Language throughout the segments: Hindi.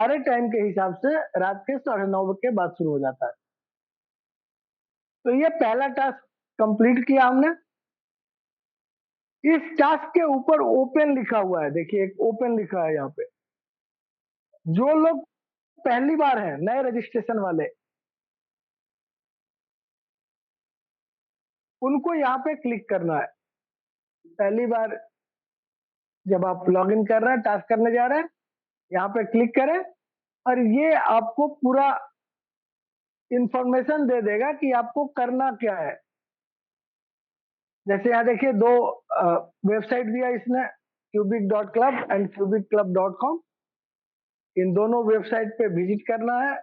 हमारे टाइम के हिसाब से रात के 9:30 के बाद शुरू हो जाता है। तो ये पहला टास्क कंप्लीट किया हमने। इस टास्क के ऊपर ओपन लिखा हुआ है, देखिए एक ओपन लिखा है यहाँ पे। जो लोग पहली बार हैं, नए रजिस्ट्रेशन वाले, उनको यहाँ पे क्लिक करना है। पहली बार जब आप लॉगिन कर रहे हैं, टास्क करने जा रहे हैं, यहाँ पे क्लिक करें और ये आपको पूरा इंफॉर्मेशन दे देगा कि आपको करना क्या है। जैसे यहाँ देखिए दो वेबसाइट दिया इसने, cubic.club एंड cubicclub.com। इन दोनों वेबसाइट पे विजिट करना है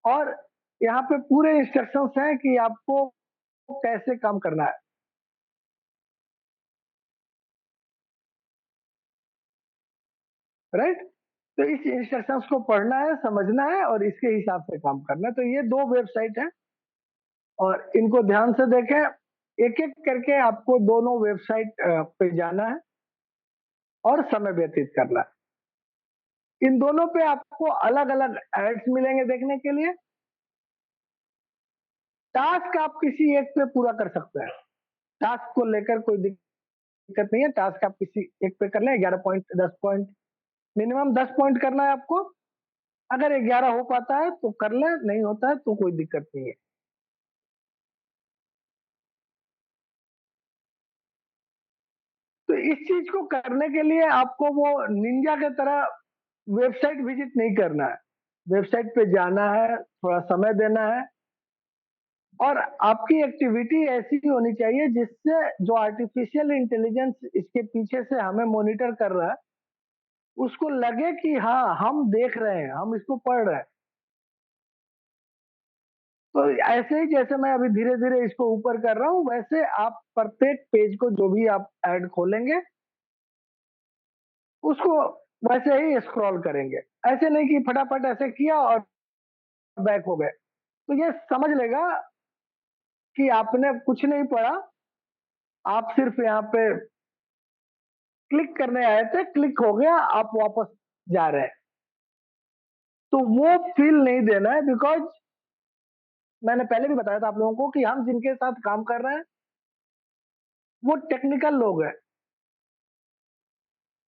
और यहाँ पे पूरे इंस्ट्रक्शंस हैं कि आपको कैसे काम करना है। राइट, तो इस इंस्ट्रक्शंस को पढ़ना है, समझना है और इसके हिसाब से काम करना है। तो ये दो वेबसाइट है और इनको ध्यान से देखें। एक एक करके आपको दोनों वेबसाइट पे जाना है और समय व्यतीत करना है। इन दोनों पे आपको अलग अलग एड्स मिलेंगे देखने के लिए। टास्क आप किसी एक पे पूरा कर सकते हैं, टास्क को लेकर कोई दिक्कत नहीं है। टास्क आप किसी एक पे कर लें, 11 पॉइंट, 10 पॉइंट, मिनिमम 10 पॉइंट करना है आपको। अगर 11 हो पाता है तो कर ले, नहीं होता है तो कोई दिक्कत नहीं है। तो इस चीज को करने के लिए आपको वो निंजा के तरह वेबसाइट विजिट नहीं करना है। वेबसाइट पे जाना है, थोड़ा समय देना है और आपकी एक्टिविटी ऐसी होनी चाहिए जिससे जो आर्टिफिशियल इंटेलिजेंस इसके पीछे से हमें मॉनिटर कर रहा है, उसको लगे कि हाँ हम देख रहे हैं, हम इसको पढ़ रहे हैं। तो ऐसे ही जैसे मैं अभी धीरे धीरे इसको ऊपर कर रहा हूँ, वैसे आप प्रत्येक पेज को जो भी आप ऐड खोलेंगे उसको वैसे ही स्क्रॉल करेंगे। ऐसे नहीं कि फटाफट ऐसे किया और बैक हो गए। तो ये समझ लेगा कि आपने कुछ नहीं पढ़ा, आप सिर्फ यहाँ पे क्लिक करने आए थे, क्लिक हो गया, आप वापस जा रहे हैं। तो वो फील नहीं देना है, बिकॉज मैंने पहले भी बताया था आप लोगों को कि हम जिनके साथ काम कर रहे हैं वो टेक्निकल लोग हैं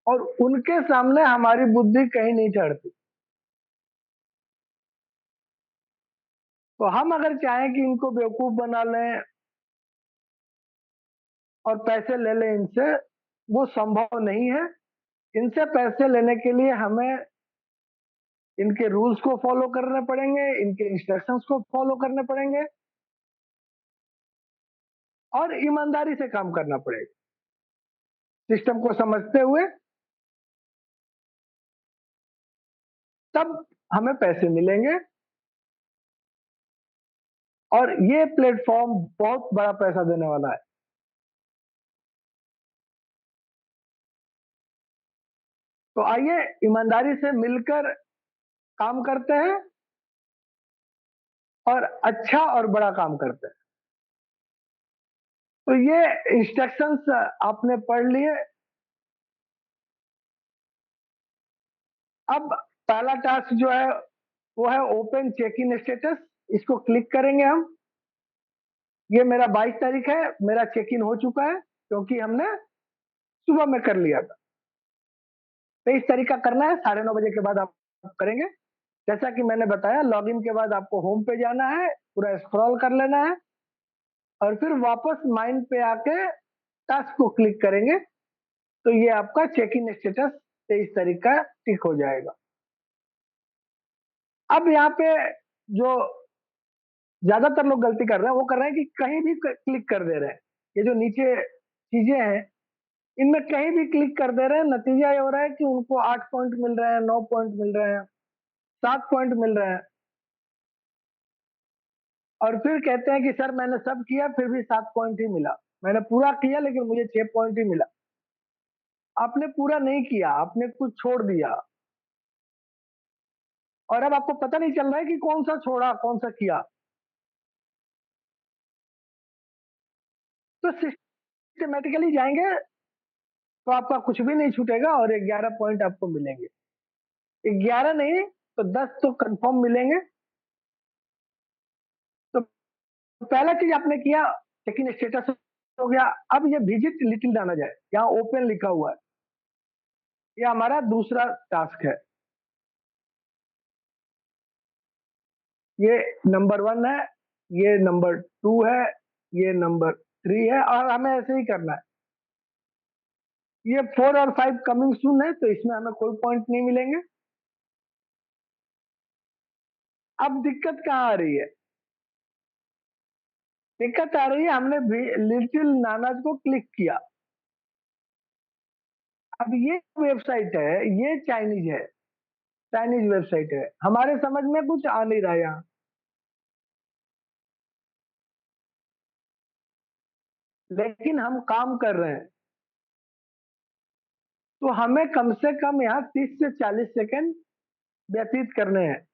और उनके सामने हमारी बुद्धि कहीं नहीं चढ़ती। तो हम अगर चाहें कि इनको बेवकूफ बना लें और पैसे ले लें इनसे, वो संभव नहीं है। इनसे पैसे लेने के लिए हमें इनके रूल्स को फॉलो करने पड़ेंगे, इनके इंस्ट्रक्शंस को फॉलो करने पड़ेंगे और ईमानदारी से काम करना पड़ेगा, सिस्टम को समझते हुए। तब हमें पैसे मिलेंगे और ये प्लेटफॉर्म बहुत बड़ा पैसा देने वाला है। तो आइए ईमानदारी से मिलकर काम करते हैं और अच्छा और बड़ा काम करते हैं। तो ये इंस्ट्रक्शंस आपने पढ़ लिए। अब पहला टास्क जो है वो है ओपन चेक इन स्टेटस। इसको क्लिक करेंगे हम। ये मेरा 22 तारीख है, मेरा चेक इन हो चुका है क्योंकि हमने सुबह में कर लिया था। 23 तारीख का करना है, 9:30 बजे के बाद आप करेंगे। जैसा कि मैंने बताया, लॉगिन के बाद आपको होम पे जाना है, पूरा स्क्रॉल कर लेना है और फिर वापस माइन पे आके टास्क को क्लिक करेंगे तो ये आपका चेक इन स्टेटस 23 तारीख का टिक हो जाएगा। अब यहाँ पे जो ज्यादातर लोग गलती कर रहे हैं वो कर रहे हैं कि कहीं भी क्लिक कर दे रहे हैं। ये जो नीचे चीजें हैं इनमें कहीं भी क्लिक कर दे रहे हैं, नतीजा ये हो रहा है कि उनको 8 पॉइंट मिल रहे हैं, 9 पॉइंट मिल रहे हैं, 7 पॉइंट मिल रहे हैं और फिर कहते हैं कि सर मैंने सब किया फिर भी 7 पॉइंट ही मिला। मैंने पूरा किया लेकिन मुझे 6 पॉइंट ही मिला। आपने पूरा नहीं किया, आपने कुछ छोड़ दिया और अब आपको पता नहीं चल रहा है कि कौन सा छोड़ा कौन सा किया। तो सिस्टमेटिकली जाएंगे तो आपका कुछ भी नहीं छूटेगा और 11 पॉइंट आपको मिलेंगे। 11 नहीं तो 10 तो कंफर्म मिलेंगे। तो पहला चीज आपने किया, चेक इन स्टेटस हो गया। अब ये विजिट लिटिल दाना जाए, यहाँ ओपन लिखा हुआ है, ये हमारा दूसरा टास्क है। ये नंबर 1 है, ये नंबर 2 है, ये नंबर 3 है, और हमें ऐसे ही करना है। ये 4 और 5 कमिंग सून है, तो इसमें हमें कोई पॉइंट नहीं मिलेंगे। अब दिक्कत कहाँ आ रही है? दिक्कत आ रही है, हमने लिटिल नानाज को क्लिक किया। अब ये वेबसाइट है, ये चाइनीज है, चाइनीज वेबसाइट है, हमारे समझ में कुछ आ नहीं रहा यहाँ। लेकिन हम काम कर रहे हैं, तो हमें कम से कम यहाँ 30 से 40 सेकंड व्यतीत करने हैं।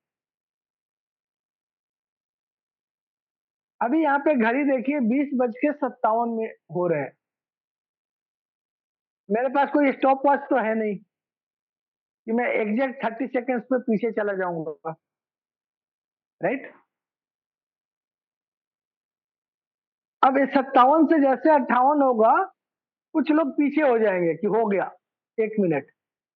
अभी यहाँ पे घड़ी देखिए 20:57 में हो रहे हैं। मेरे पास कोई स्टॉप वॉच तो है नहीं कि मैं एग्जैक्ट 30 सेकंड्स पे पीछे चला जाऊंगा, राइट। अब इस 57 से जैसे 58 होगा, कुछ लोग पीछे हो जाएंगे कि हो गया 1 मिनट।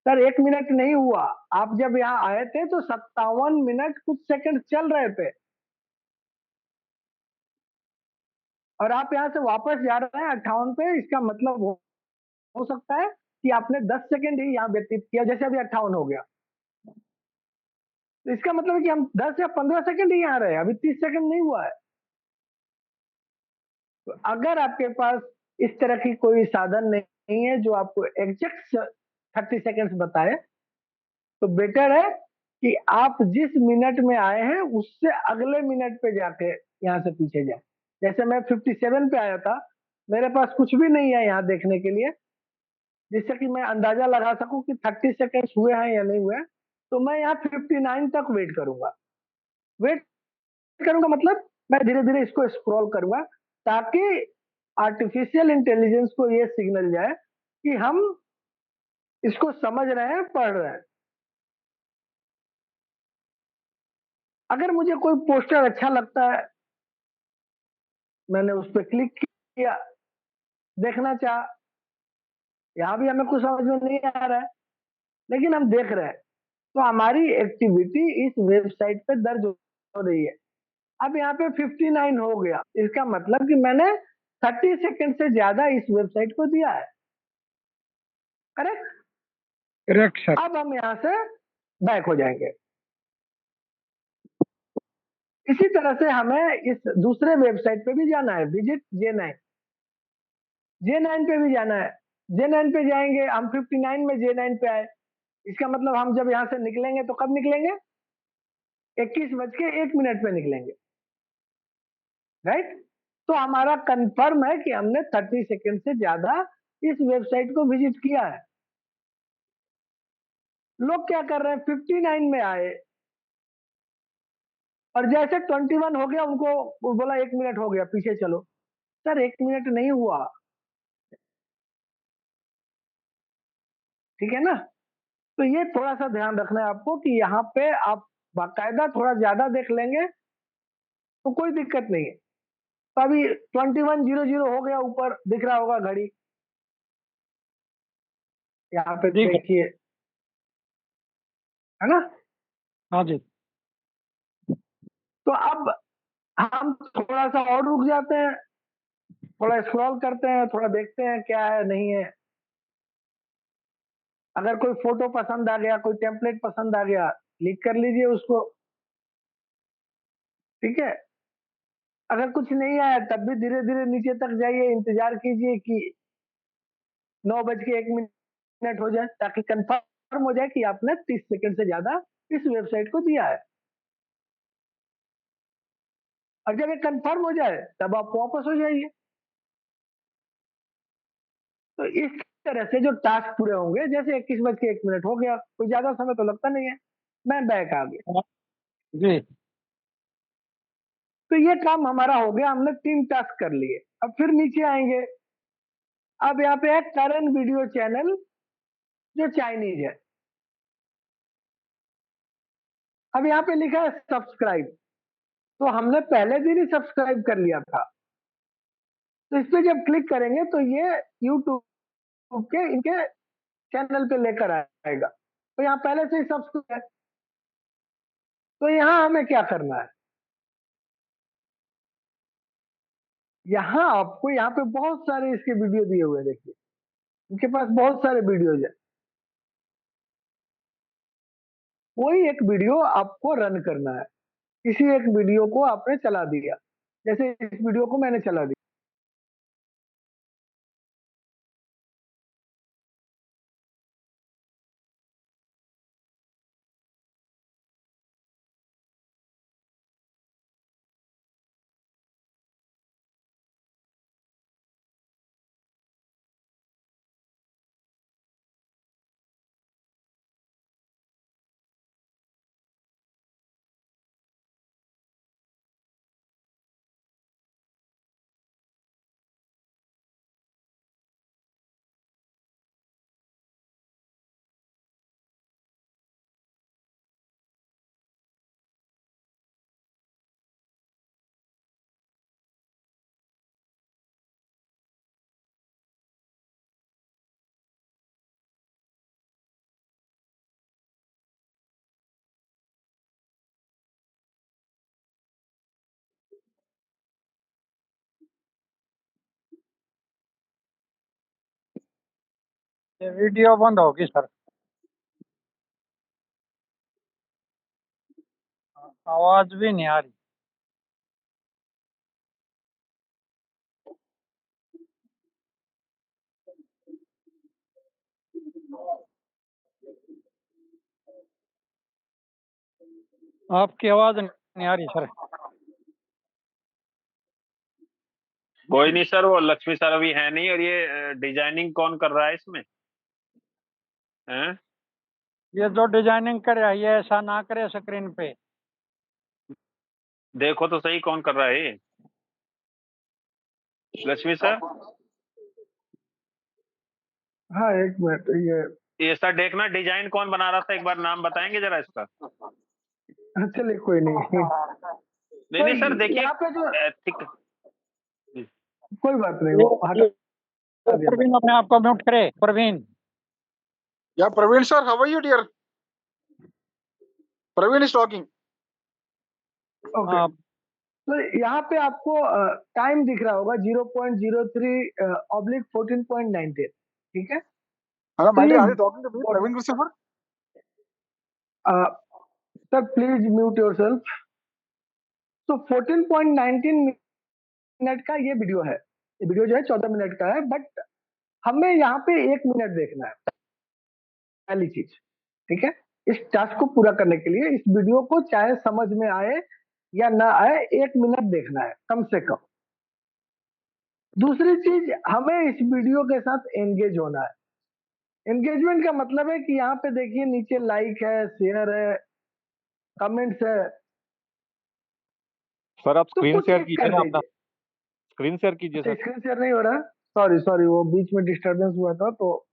सर 1 मिनट नहीं हुआ, आप जब यहाँ आए थे तो 57 मिनट कुछ सेकंड चल रहे थे, और आप यहाँ से वापस जा रहे हैं 58 पे। इसका मतलब हो सकता है कि आपने 10 सेकंड ही यहाँ व्यतीत किया, जैसे अभी 58 हो गया, तो इसका मतलब है कि हम 10 या 15 सेकंड ही यहाँ रहे, अभी 30 सेकंड नहीं हुआ है। तो अगर आपके पास इस तरह की कोई साधन नहीं है जो आपको एग्जैक्ट 30 सेकंड्स बताए, तो बेटर है कि आप जिस मिनट में आए हैं उससे अगले मिनट पे जाके यहाँ से पीछे जाए। जैसे मैं 57 पे आया था, मेरे पास कुछ भी नहीं है यहाँ देखने के लिए, जिससे कि मैं अंदाजा लगा सकूं कि 30 सेकंड्स हुए हैं या नहीं हुए। तो मैं यहाँ 59 तक वेट करूंगा। वेट करूंगा मतलब मैं धीरे धीरे इसको स्क्रॉल करूंगा, ताकि आर्टिफिशियल इंटेलिजेंस को ये सिग्नल जाए कि हम इसको समझ रहे हैं, पढ़ रहे हैं। अगर मुझे कोई पोस्टर अच्छा लगता है, मैंने उस पर क्लिक किया, देखना चाह, यहाँ भी हमें कुछ समझ में नहीं आ रहा है, लेकिन हम देख रहे हैं, तो हमारी एक्टिविटी इस वेबसाइट पे दर्ज हो रही है। अब यहाँ पे 59 हो गया, इसका मतलब कि मैंने 30 सेकंड से ज्यादा इस वेबसाइट को दिया है, करेक्ट। Correct sir. अब हम यहाँ से बैक हो जाएंगे। इसी तरह से हमें इस दूसरे वेबसाइट पे भी जाना है, विजिट J9। J9 पे भी जाना है। J9 पे जाएंगे, हम 59 में J9 पे आए, इसका मतलब हम जब यहाँ से निकलेंगे तो कब निकलेंगे? 21:01 पे निकलेंगे, राइट। तो हमारा कंफर्म है कि हमने 30 सेकंड से ज्यादा इस वेबसाइट को विजिट किया है। लोग क्या कर रहे हैं, 59 में आए और जैसे 21 हो गया उनको बोला 1 मिनट हो गया, पीछे चलो। सर 1 मिनट नहीं हुआ, ठीक है ना। तो ये थोड़ा सा ध्यान रखना है आपको कि यहाँ पे आप बाकायदा थोड़ा ज्यादा देख लेंगे तो कोई दिक्कत नहीं है। तो अभी 21:00 हो गया, ऊपर दिख रहा होगा घड़ी, यहाँ पे ठीक है। देखिए, है ना। हाँ जी। तो अब हम थोड़ा सा और रुक जाते हैं, थोड़ा स्क्रॉल करते हैं, थोड़ा देखते हैं क्या है नहीं है। अगर कोई फोटो पसंद आ गया, कोई टेम्पलेट पसंद आ गया, क्लिक कर लीजिए उसको, ठीक है। अगर कुछ नहीं आया तब भी धीरे धीरे नीचे तक जाइए, इंतजार कीजिए कि 9:01 हो जाए, ताकि कंफर्म हो जाए कि आपने 30 सेकंड से ज्यादा इस वेबसाइट को दिया है। और जब ये कंफर्म हो जाए तब आप वापस हो जाइए। तो इस तरह से जो टास्क पूरे होंगे, जैसे 21:01 हो गया, कोई ज्यादा समय तो लगता नहीं है, मैं बैक आ गया। हाँ, जी। तो ये काम हमारा हो गया, हमने 3 टास्क कर लिए। अब फिर नीचे आएंगे, अब यहाँ पे है करण वीडियो चैनल, जो चाइनीज है। अब यहाँ पे लिखा है सब्सक्राइब, तो हमने पहले दिन ही सब्सक्राइब कर लिया था। तो इस पे जब क्लिक करेंगे तो ये यूट्यूब के इनके चैनल पे लेकर आएगा। तो यहाँ पहले से ही सब्सक्राइब है, तो यहाँ हमें क्या करना है, यहाँ आपको यहाँ पे बहुत सारे इसके वीडियो दिए हुए हैं, देखिए इनके पास बहुत सारे वीडियोज है। कोई एक वीडियो आपको रन करना है, किसी एक वीडियो को आपने चला दिया, जैसे इस वीडियो को मैंने चला दिया। ये वीडियो बंद होगी सर, आवाज भी नहीं आ रही। आपकी आवाज नहीं आ रही सर। कोई नहीं सर, वो लक्ष्मी सर अभी है नहीं। और ये डिजाइनिंग कौन कर रहा है इसमें? हैं? ये जो डिजाइनिंग करे ये ऐसा ना करे स्क्रीन पे। देखो तो सही कौन कर रहा है ये? लक्ष्मी सर, हाँ एक मिनट, ये सर देखना, डिजाइन कौन बना रहा था, एक बार नाम बताएंगे जरा इसका। चलिए कोई नहीं। नहीं तो नहीं सर, देखिए यहाँ पे जो, ठीक। कोई बात नहीं, वो हटा दिया मैंने। प्रवीण अपने आप को म्यूट करे, Praveen. Yeah, Praveen sir, how are you, dear? Praveen is talking. Okay, हाँ, तो यहाँ पे आपको टाइम दिख रहा होगा 0.03/14.19, ठीक है। Hello, तो my ये dear, are you talking to me, Praveen Christopher? Sir please mute yourself. तो 14.19 मिनट का ये वीडियो है, ये वीडियो जो है 14 मिनट का है, बट हमें यहाँ पे 1 मिनट देखना है, पहली चीज, ठीक है। इस टास्क को पूरा करने के लिए इस वीडियो को चाहे समझ में आए या ना आए, 1 मिनट देखना है कम से कम। दूसरी चीज, हमें इस वीडियो के साथ एंगेज होना है। एंगेजमेंट का मतलब है कि यहाँ पे देखिए नीचे लाइक है, शेयर है, कमेंट्स है, सर आप तो स्क्रीन कुछ शेयर एक कीजिए कर ना अपना, दीजिए। स्क्रीन शेयर कीजिए अच्छा, सर। स्क्रीन शेयर नहीं हो रहा, सॉरी सॉरी, वो बीच में डिस्टरबेंस हुआ था तो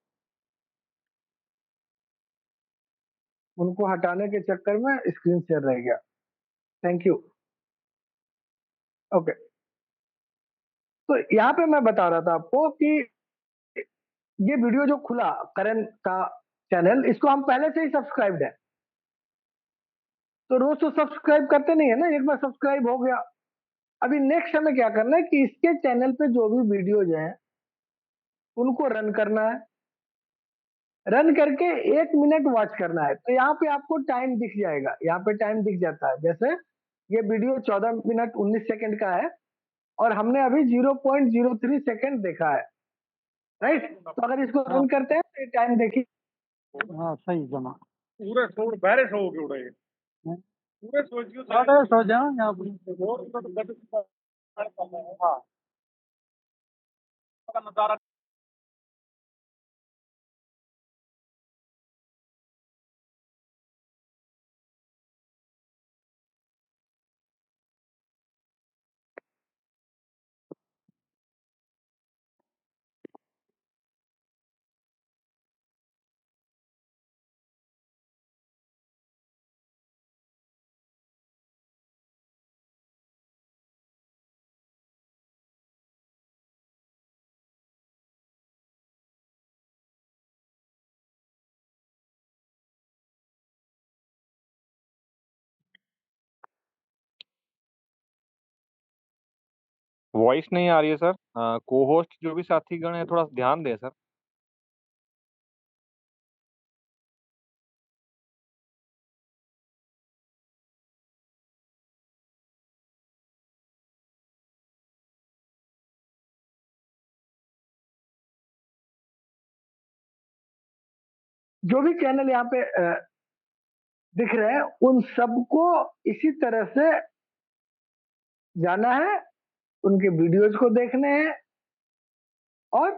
उनको हटाने के चक्कर में स्क्रीन शेयर रह गया। Thank you. ओके, तो यहाँ पे मैं बता रहा था आपको कि ये वीडियो जो खुला करण का चैनल, इसको हम पहले से ही सब्सक्राइब्ड है, तो रोज तो सब्सक्राइब करते नहीं है ना, एक बार सब्सक्राइब हो गया। अभी नेक्स्ट हमें क्या करना है कि इसके चैनल पे जो भी वीडियोज हैं उनको रन करना है, रन करके 1 मिनट वॉच करना है। तो यहाँ पे आपको टाइम दिख जाएगा, यहाँ पे टाइम दिख जाता है, जैसे ये वीडियो 14 मिनट 19 सेकंड का है और हमने अभी 0.03 सेकंड देखा है, राइट। तो अगर इसको हाँ, रन करते हैं तो ये टाइम देखिए, हाँ सही जमा। पूरे छोड़ बाहर सो के उड़े हैं? पूरे सोचियो साढ़े सो जाओ यहाँ पे। और तो गट हाँ का नजारा वॉइस नहीं आ रही है सर। को होस्ट जो भी साथीगण है थोड़ा ध्यान दें सर। जो भी चैनल यहाँ पे दिख रहे हैं उन सबको इसी तरह से जाना है, उनके वीडियोज को देखने हैं और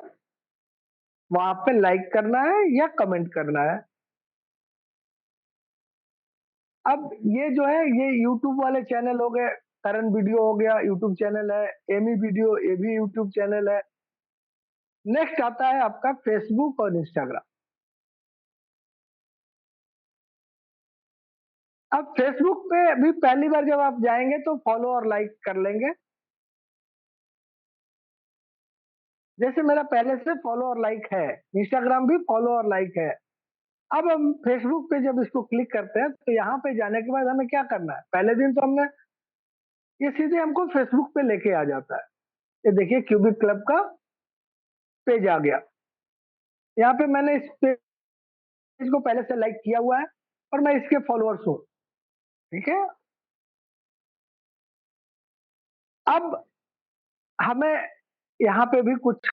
वहां पे लाइक करना है या कमेंट करना है। अब ये जो है ये यूट्यूब वाले चैनल हो गए, करण वीडियो हो गया यूट्यूब चैनल है, एमी वीडियो ये भी यूट्यूब चैनल है। नेक्स्ट आता है आपका फेसबुक और इंस्टाग्राम। अब फेसबुक पे भी पहली बार जब आप जाएंगे तो फॉलो और लाइक कर लेंगे, जैसे मेरा पहले से फॉलो और लाइक है। इंस्टाग्राम भी फॉलो और लाइक है। अब हम फेसबुक पे जब इसको क्लिक करते हैं तो यहाँ पे जाने के बाद हमें क्या करना है, पहले दिन तो हमने ये सीधे हमको फेसबुक पे लेके आ जाता है। ये देखिए क्यूबिक क्लब का पेज आ गया। यहाँ पे मैंने इस पेज को पहले से लाइक किया हुआ है और मैं इसके फॉलोअर्स हूँ, ठीक है। अब हमें यहाँ पे भी कुछ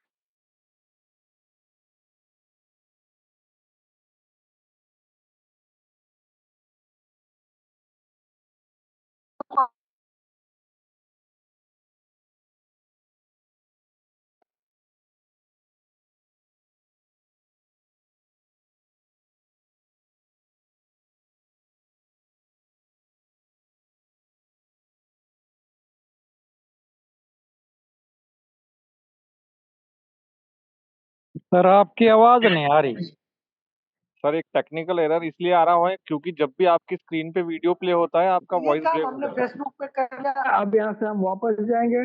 सर आपकी आवाज नहीं आ रही। सर एक टेक्निकल एरर इसलिए आ रहा है क्योंकि जब भी आपकी स्क्रीन पे वीडियो प्ले होता है आपका ये वॉइस काम ब्रेक हो हमने जाता है। फेसबुक पे कर लिया। अब यहाँ से हम वापस जाएंगे।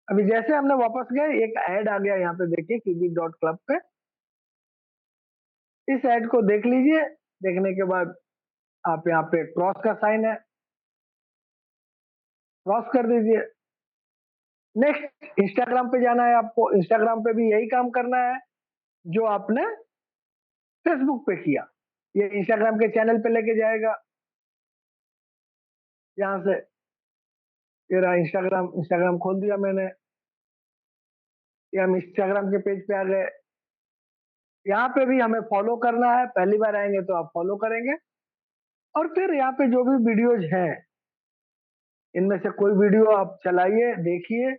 अभी जैसे हमने वापस गए एक ऐड आ गया यहाँ पे, देखिए cubic.club पे। इस ऐड को देख लीजिए। देखने के बाद आप यहाँ पे क्रॉस का साइन है, क्रॉस कर दीजिए। नेक्स्ट इंस्टाग्राम पे जाना है आपको। इंस्टाग्राम पे भी यही काम करना है जो आपने फेसबुक पे किया। ये इंस्टाग्राम के चैनल पे लेके जाएगा। यहाँ से ये रहा इंस्टाग्राम, इंस्टाग्राम खोल दिया मैंने। ये हम इंस्टाग्राम के पेज पे आ गए। यहाँ पे भी हमें फॉलो करना है, पहली बार आएंगे तो आप फॉलो करेंगे और फिर यहाँ पे जो भी वीडियोज हैं इनमें से कोई वीडियो आप चलाइए, देखिए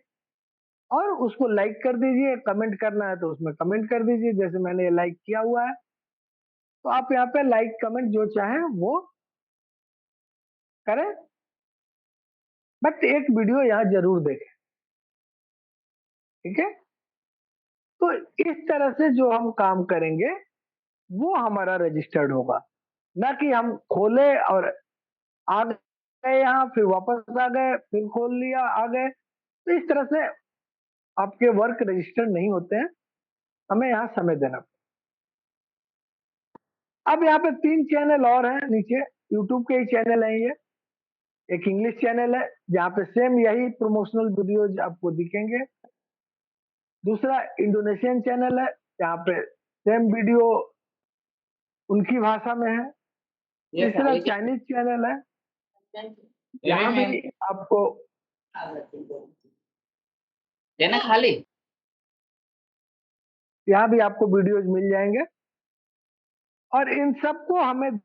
और उसको लाइक कर दीजिए। कमेंट करना है तो उसमें कमेंट कर दीजिए, जैसे मैंने ये लाइक किया हुआ है। तो आप यहाँ पे लाइक कमेंट जो चाहें वो करें, बट एक वीडियो यहाँ जरूर देखें, ठीक है। तो इस तरह से जो हम काम करेंगे वो हमारा रजिस्टर्ड होगा, ना कि हम खोले और आ गए यहाँ फिर वापस आ गए फिर खोल लिया आ गए। तो इस तरह से आपके वर्क रजिस्टर्ड नहीं होते हैं, हमें यहाँ समय देना। अब यहाँ पे 3 चैनल और हैं नीचे, यूट्यूब के ही चैनल हैं ये। एक इंग्लिश चैनल है जहाँ पे सेम यही प्रमोशनल वीडियोज आपको दिखेंगे। दूसरा इंडोनेशियन चैनल है जहाँ पे सेम वीडियो उनकी भाषा में है। तीसरा चाइनीज चैनल है, यहाँ भी आपको देना खाली, यहाँ भी आपको वीडियोज मिल जाएंगे और इन सबको हमें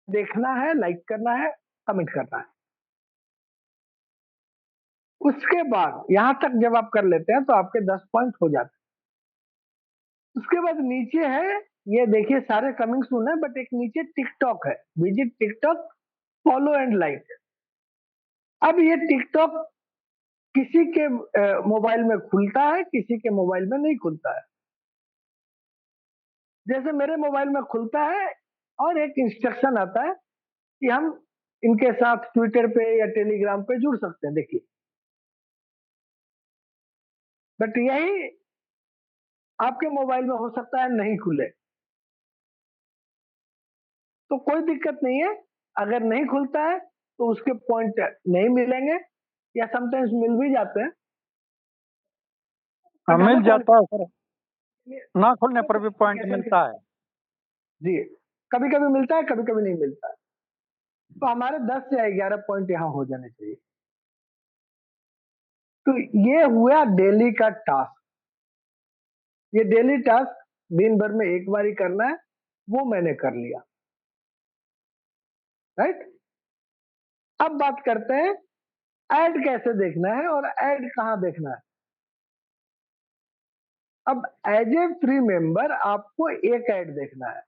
देखना है, लाइक करना है, कमेंट करना है। उसके बाद यहाँ तक जब आप कर लेते हैं तो आपके 10 पॉइंट हो जाते हैं। उसके बाद नीचे है, ये देखिए सारे कमिंग सून है, बट एक नीचे टिकटॉक है, visit TikTok, follow and like. अब ये टिकटॉक किसी के मोबाइल में खुलता है, किसी के मोबाइल में नहीं खुलता है। जैसे मेरे मोबाइल में खुलता है और एक इंस्ट्रक्शन आता है कि हम इनके साथ ट्विटर पे या टेलीग्राम पे जुड़ सकते हैं, देखिए। बट यही आपके मोबाइल में हो सकता है नहीं खुले, तो कोई दिक्कत नहीं है। अगर नहीं खुलता है तो उसके पॉइंट नहीं मिलेंगे या समटाइम्स मिल भी जाते हैं। हाँ, but मिल हमें जाता है सर, qualification ना खुलने पर भी पॉइंट के मिलता है। जी, कभी कभी मिलता है, कभी कभी नहीं मिलता है। तो हमारे 10 या 11 पॉइंट यहाँ हो जाने चाहिए। तो ये हुआ डेली का टास्क। ये डेली टास्क दिन भर में एक बार ही करना है, वो मैंने कर लिया, राइट। अब बात करते हैं ऐड कैसे देखना है और ऐड कहां देखना है। अब एज ए फ्री मेंबर आपको एक ऐड देखना है।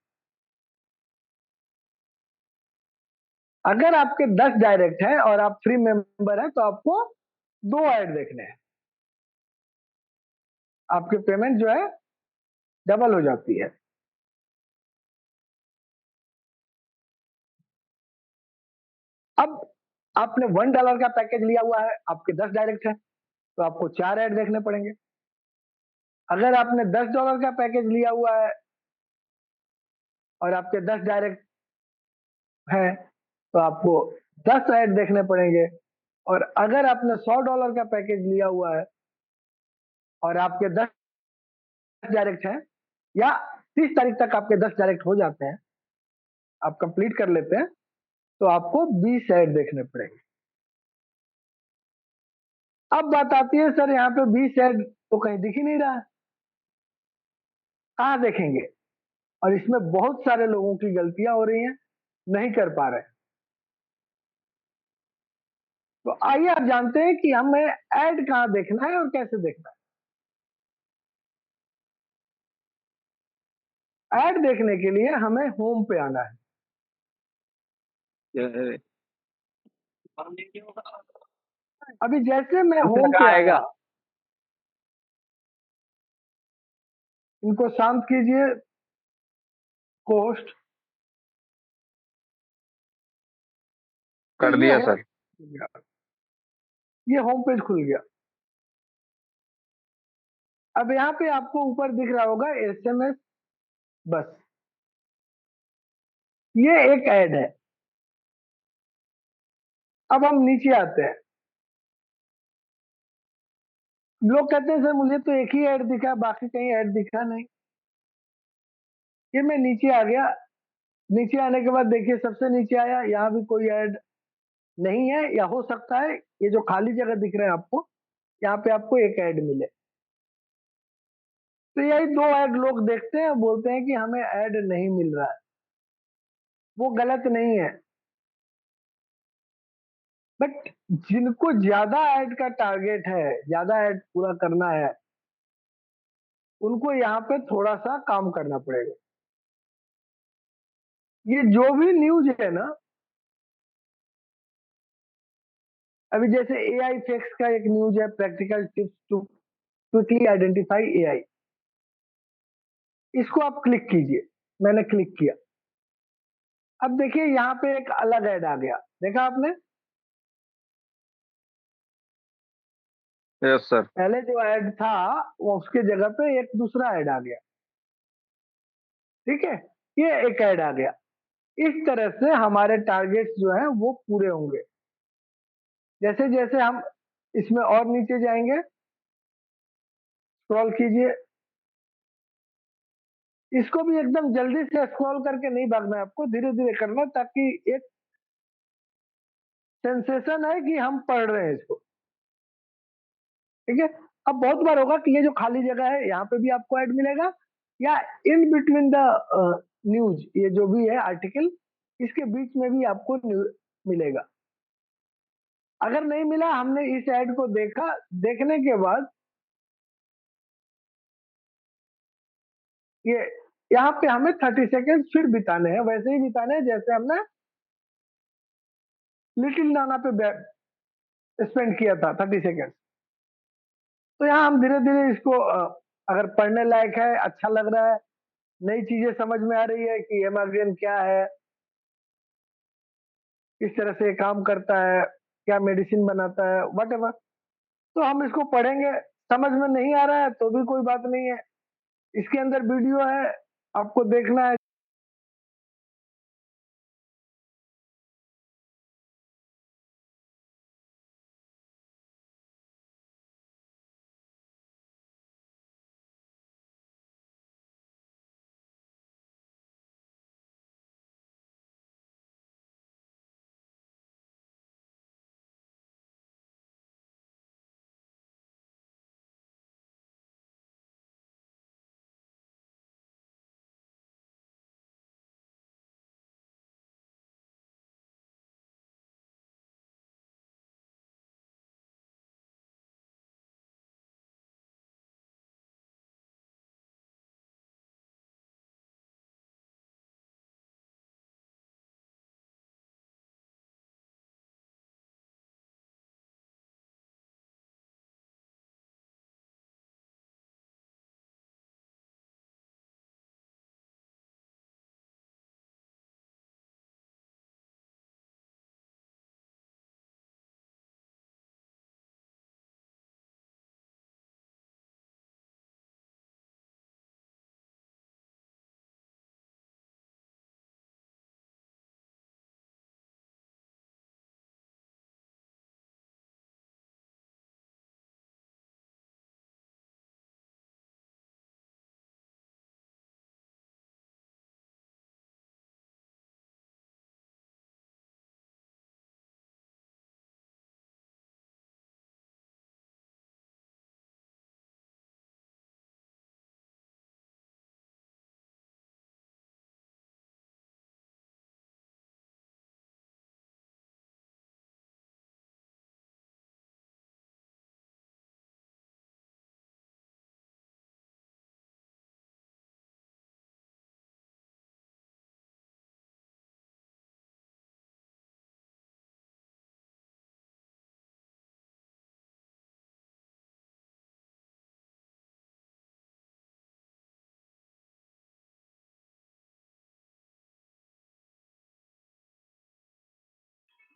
अगर आपके 10 डायरेक्ट है और आप फ्री मेंबर है तो आपको 2 ऐड देखने हैं। आपकी पेमेंट जो है डबल हो जाती है। अब आपने $1 का पैकेज लिया हुआ है, आपके 10 डायरेक्ट है तो आपको 4 ऐड देखने पड़ेंगे। अगर आपने $10 का पैकेज लिया हुआ है और आपके 10 डायरेक्ट है तो आपको 10 ऐड देखने पड़ेंगे। और अगर आपने $100 का पैकेज लिया हुआ है और आपके 10 डायरेक्ट है या 30 तारीख तक आपके 10 डायरेक्ट हो जाते हैं, आप कंप्लीट कर लेते हैं, तो आपको 20 ऐड देखने पड़ेंगे। अब बात आती है सर यहाँ पे 20 ऐड तो कहीं दिख ही नहीं रहा है, कहाँ देखेंगे। और इसमें बहुत सारे लोगों की गलतियां हो रही हैं, नहीं कर पा रहे। तो आइए आप जानते हैं कि हमें ऐड कहाँ देखना है और कैसे देखना है। ऐड देखने के लिए हमें होम पे आना है। अभी जैसे मैं होम पे आया, इनको शांत कीजिए पोस्ट कर दिया सर। ये होम पेज खुल गया। अब यहाँ पे आपको ऊपर दिख रहा होगा SMS बस, ये एक ऐड है। अब हम नीचे आते हैं। लोग कहते हैं सर मुझे तो एक ही ऐड दिखा, बाकी कहीं ऐड दिखा नहीं। ये मैं नीचे आ गया। नीचे आने के बाद देखिए सबसे नीचे आया, यहाँ भी कोई ऐड नहीं है, या हो सकता है ये जो खाली जगह दिख रहे हैं आपको, यहाँ पे आपको एक ऐड मिले। तो यही 2 ऐड लोग देखते हैं, बोलते हैं कि हमें ऐड नहीं मिल रहा है। वो गलत नहीं है, बट जिनको ज्यादा ऐड का टारगेट है, ज्यादा ऐड पूरा करना है, उनको यहाँ पे थोड़ा सा काम करना पड़ेगा। ये जो भी न्यूज है ना, अभी जैसे AI फैक्स का एक न्यूज है, practical tips to quickly identify AI, इसको आप क्लिक कीजिए। मैंने क्लिक किया। अब देखिए यहाँ पे एक अलग ऐड आ गया, देखा आपने। Yes sir. पहले जो ऐड था वो उसके जगह पे एक दूसरा ऐड आ गया, ठीक है। ये एक ऐड आ गया। इस तरह से हमारे टारगेट्स जो हैं वो पूरे होंगे। जैसे जैसे हम इसमें और नीचे जाएंगे, स्क्रॉल कीजिए। इसको भी एकदम जल्दी से स्क्रॉल करके नहीं भागना है आपको, धीरे धीरे करना, ताकि एक सेंसेशन है कि हम पढ़ रहे हैं इसको, ठीक है। अब बहुत बार होगा कि ये जो खाली जगह है यहाँ पे भी आपको ऐड मिलेगा, या इन बिटवीन द न्यूज, ये जो भी है आर्टिकल, इसके बीच में भी आपको मिलेगा। अगर नहीं मिला, हमने इस ऐड को देखा, देखने के बाद ये यहाँ पे हमें 30 सेकेंड फिर बिताने हैं, वैसे ही बिताने हैं जैसे हमने लिटिल नाना पे स्पेंड किया था 30 सेकेंड। तो यहाँ हम धीरे धीरे इसको अगर पढ़ने लायक है, अच्छा लग रहा है, नई चीजें समझ में आ रही है कि हेमाग्रेन क्या है, किस तरह से काम करता है, क्या मेडिसिन बनाता है, वट तो हम इसको पढ़ेंगे। समझ में नहीं आ रहा है तो भी कोई बात नहीं है, इसके अंदर वीडियो है, आपको देखना है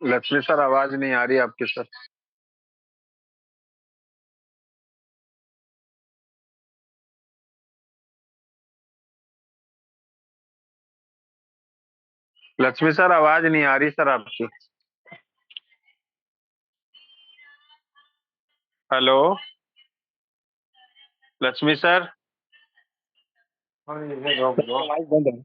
लक्ष्मी सर आवाज नहीं आ रही आपकी सर। लक्ष्मी सर आवाज नहीं आ रही सर आपकी। Hello Lakshmi sir. माइक बंद है।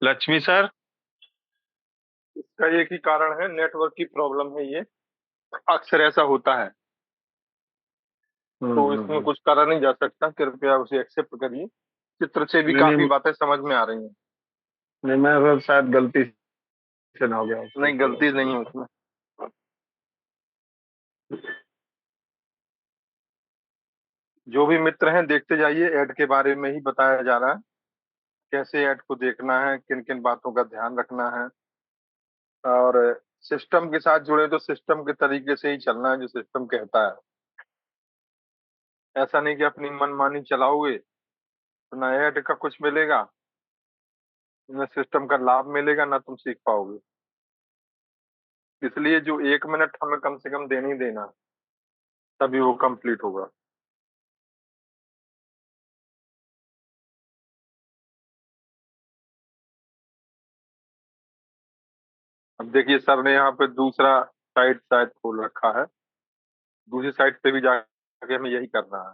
लक्ष्मी सर। इसका एक ही कारण है, नेटवर्क की प्रॉब्लम है। ये अक्सर ऐसा होता है, तो इसमें कुछ करा नहीं जा सकता। कृपया उसे एक्सेप्ट करिए। चित्र से भी नहीं, काफी नहीं, बातें समझ में आ रही हैं। नहीं मैं सर शायद गलती से ना हो गया। नहीं, गलती नहीं है उसमें। जो भी मित्र हैं, देखते जाइए। ऐड के बारे में ही बताया जा रहा है, कैसे ऐड को देखना है, किन किन बातों का ध्यान रखना है, और सिस्टम के साथ जुड़े तो सिस्टम के तरीके से ही चलना है जो सिस्टम कहता है। ऐसा नहीं कि अपनी मनमानी चलाओगे तो ना ऐड का कुछ मिलेगा, न सिस्टम का लाभ मिलेगा, ना तुम सीख पाओगे। इसलिए जो 1 मिनट हमें कम से कम देनी देना, तभी वो कंप्लीट होगा। अब देखिए, सर ने यहाँ पे दूसरा साइट शायद खोल रखा है। दूसरी साइट पे भी जाके हमें यही करना है।